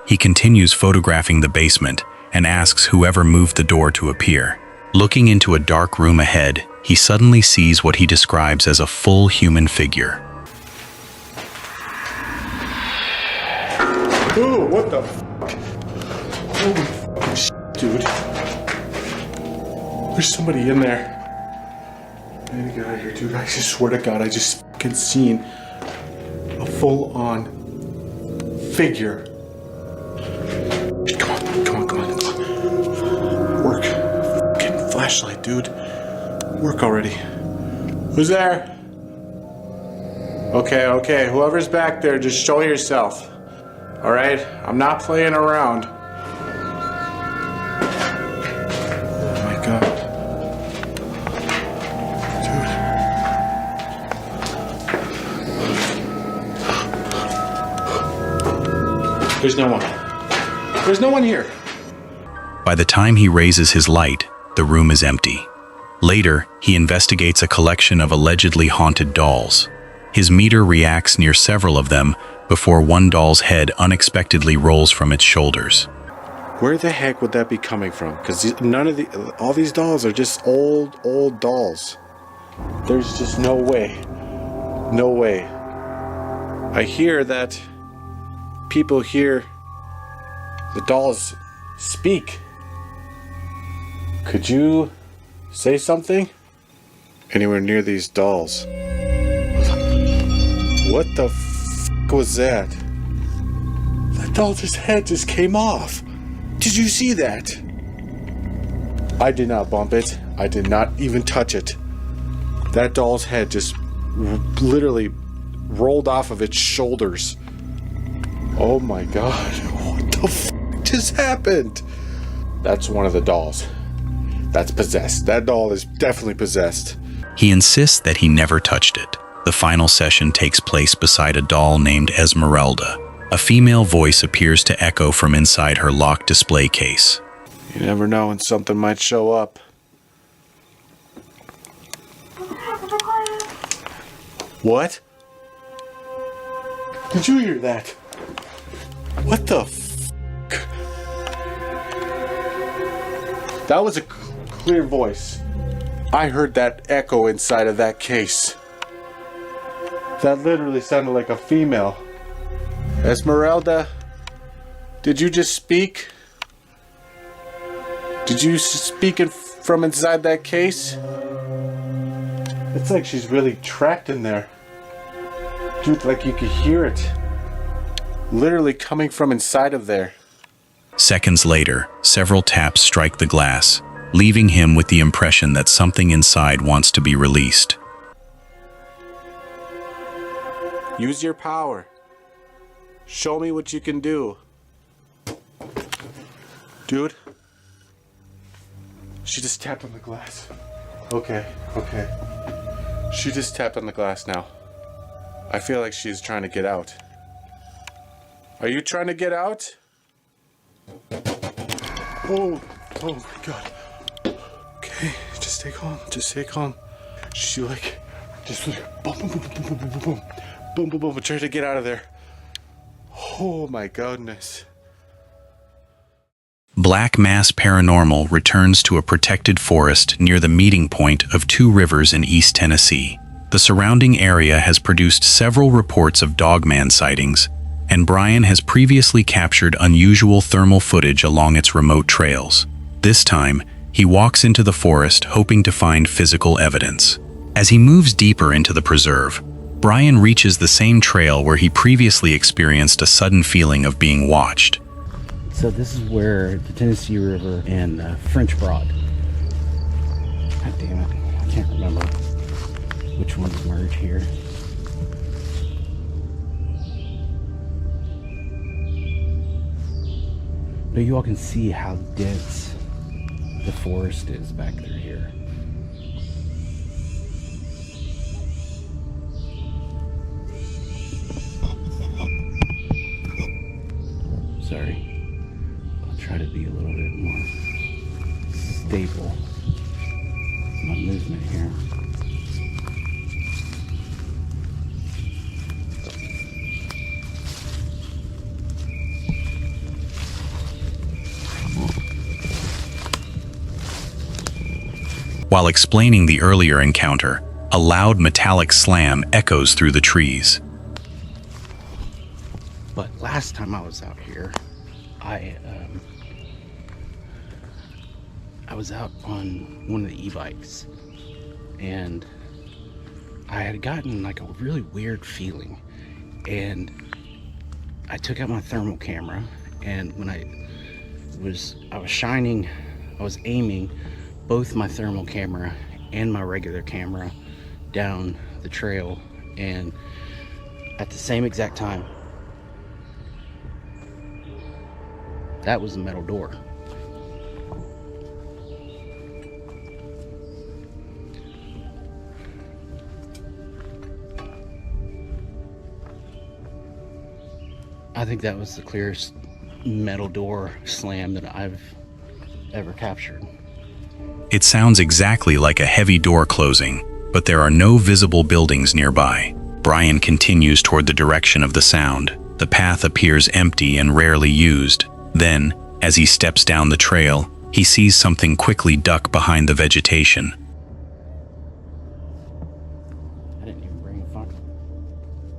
He continues photographing the basement and asks whoever moved the door to appear. Looking into a dark room ahead, he suddenly sees what he describes as a full human figure. Ooh, what the fuck? Holy fucking shit, dude. There's somebody in there. I need to get out of here, dude. I just swear to God, I just fucking seen a full-on figure. Come on, come on, come on, come on. Work. Fucking flashlight, dude. Work already. Who's there? Okay, okay. Whoever's back there, just show yourself. Alright? I'm not playing around. Oh my God. There's no one. There's no one here. By the time he raises his light, the room is empty. Later, he investigates a collection of allegedly haunted dolls. His meter reacts near several of them before one doll's head unexpectedly rolls from its shoulders. Where the heck would that be coming from? Because all these dolls are just old dolls. There's just no way. No way. I hear that people hear the dolls speak. Could you say something? Anywhere near these dolls? What the f*** was that? That doll's head just came off. Did you see that? I did not bump it. I did not even touch it. That doll's head just literally rolled off of its shoulders. Oh my God. What the f*** just happened? That's one of the dolls. That's possessed. That doll is definitely possessed. He insists that he never touched it. The final session takes place beside a doll named Esmeralda. A female voice appears to echo from inside her locked display case. You never know when something might show up. What? Did you hear that? What the f***? That was a clear voice. I heard that echo inside of that case. That literally sounded like a female. Esmeralda, did you just speak? Did you speak from inside that case? It's like she's really trapped in there. Dude, like you could hear it. Literally coming from inside of there. Seconds later, several taps strike the glass, leaving him with the impression that something inside wants to be released. Use your power. Show me what you can do. Dude. She just tapped on the glass. Okay, okay. She just tapped on the glass now. I feel like she's trying to get out. Are you trying to get out? Oh my God. Okay, just stay calm, just stay calm. She like, just boom, boom, boom, boom, boom, boom, boom, boom. Boom, boom, boom, try to get out of there. Oh my goodness. Black Mass Paranormal returns to a protected forest near the meeting point of two rivers in East Tennessee. The surrounding area has produced several reports of dogman sightings, and Brian has previously captured unusual thermal footage along its remote trails. This time, he walks into the forest hoping to find physical evidence. As he moves deeper into the preserve, Brian reaches the same trail where he previously experienced a sudden feeling of being watched. So this is where the Tennessee River and French Broad. God damn it, I can't remember which ones merge here. But you all can see how dense the forest is back there here. Sorry. I'll try to be a little bit more stable in my movement here. While explaining the earlier encounter, a loud metallic slam echoes through the trees. But last time I was out here, I was out on one of the e-bikes, and I had gotten like a really weird feeling, and I took out my thermal camera, and when I was aiming both my thermal camera and my regular camera down the trail, and at the same exact time, that was the metal door. I think that was the clearest metal door slam that I've ever captured. It sounds exactly like a heavy door closing, but there are no visible buildings nearby. Brian continues toward the direction of the sound. The path appears empty and rarely used. Then, as he steps down the trail, he sees something quickly duck behind the vegetation. I didn't even bring a fucking...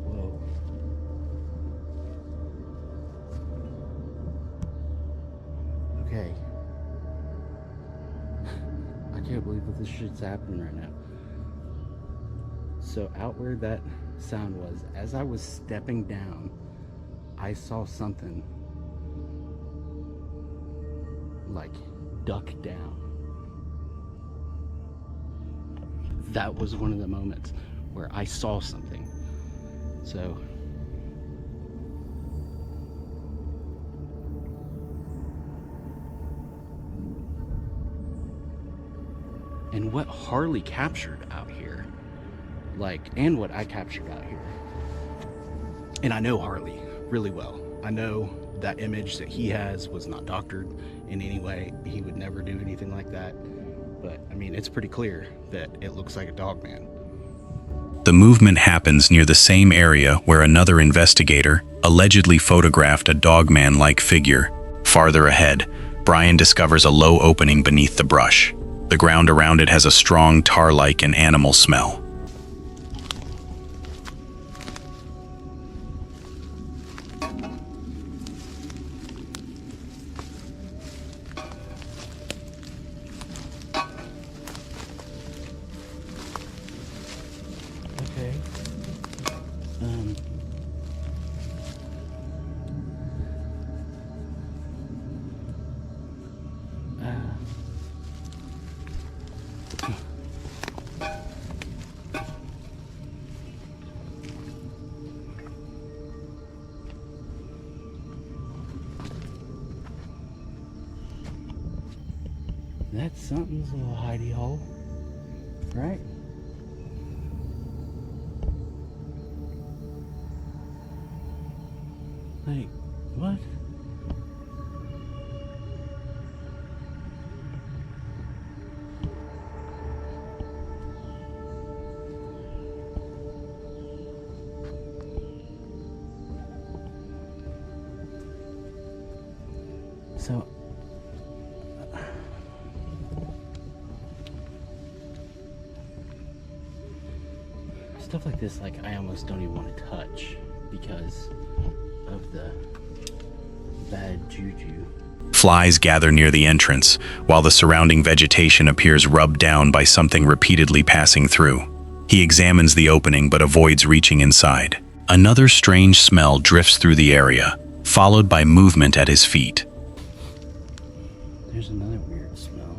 Whoa. Okay. I can't believe that this shit's happening right now. So out where that sound was, as I was stepping down, I saw something like duck down. That was one of the moments where I saw something. So and what Harley captured out here, and what I captured out here, and I know Harley really well. I know that image that he has was not doctored in any way. He would never do anything like that. But I mean, it's pretty clear that it looks like a dog man. The movement happens near the same area where another investigator allegedly photographed a dogman-like figure. Farther ahead, Brian discovers a low opening beneath the brush. The ground around it has a strong tar-like and animal smell. Okay. That's something's a little hidey hole, right? Like, what? So, stuff like this, I almost don't even want to touch because of the bad juju. Flies gather near the entrance, while the surrounding vegetation appears rubbed down by something repeatedly passing through. He examines the opening but avoids reaching inside. Another strange smell drifts through the area, followed by movement at his feet. There's another weird smell.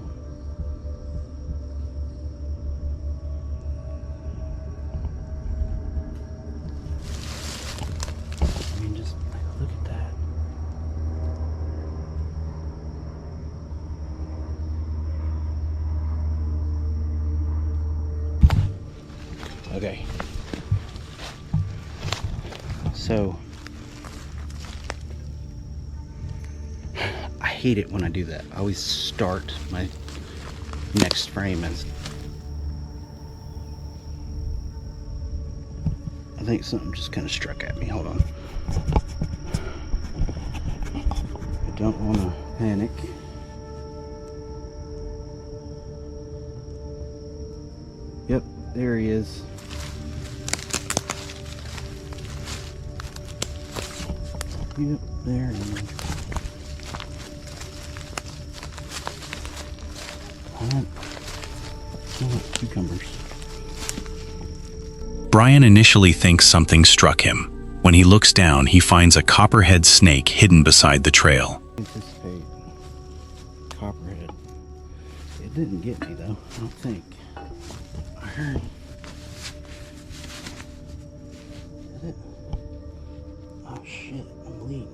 I mean, just look at that. Okay. So, I hate it when I do that. I always start my next frame as... I think something just kind of struck at me. Hold on. I don't want to panic. Yep, there he is. Yep, there it is. Alright. Cucumbers. Brian initially thinks something struck him. When he looks down, he finds a copperhead snake hidden beside the trail. Anticipate copperhead. It didn't get me though, I don't think. I heard. Did it? Oh shit, I'm bleeding.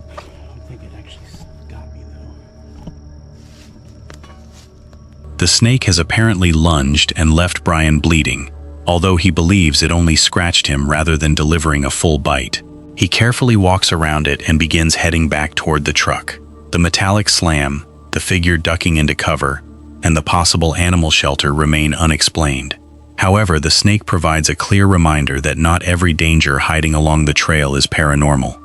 I don't think it actually got me though. The snake has apparently lunged and left Brian bleeding, although he believes it only scratched him rather than delivering a full bite. He carefully walks around it and begins heading back toward the truck. The metallic slam, the figure ducking into cover, and the possible animal shelter remain unexplained. However, the snake provides a clear reminder that not every danger hiding along the trail is paranormal.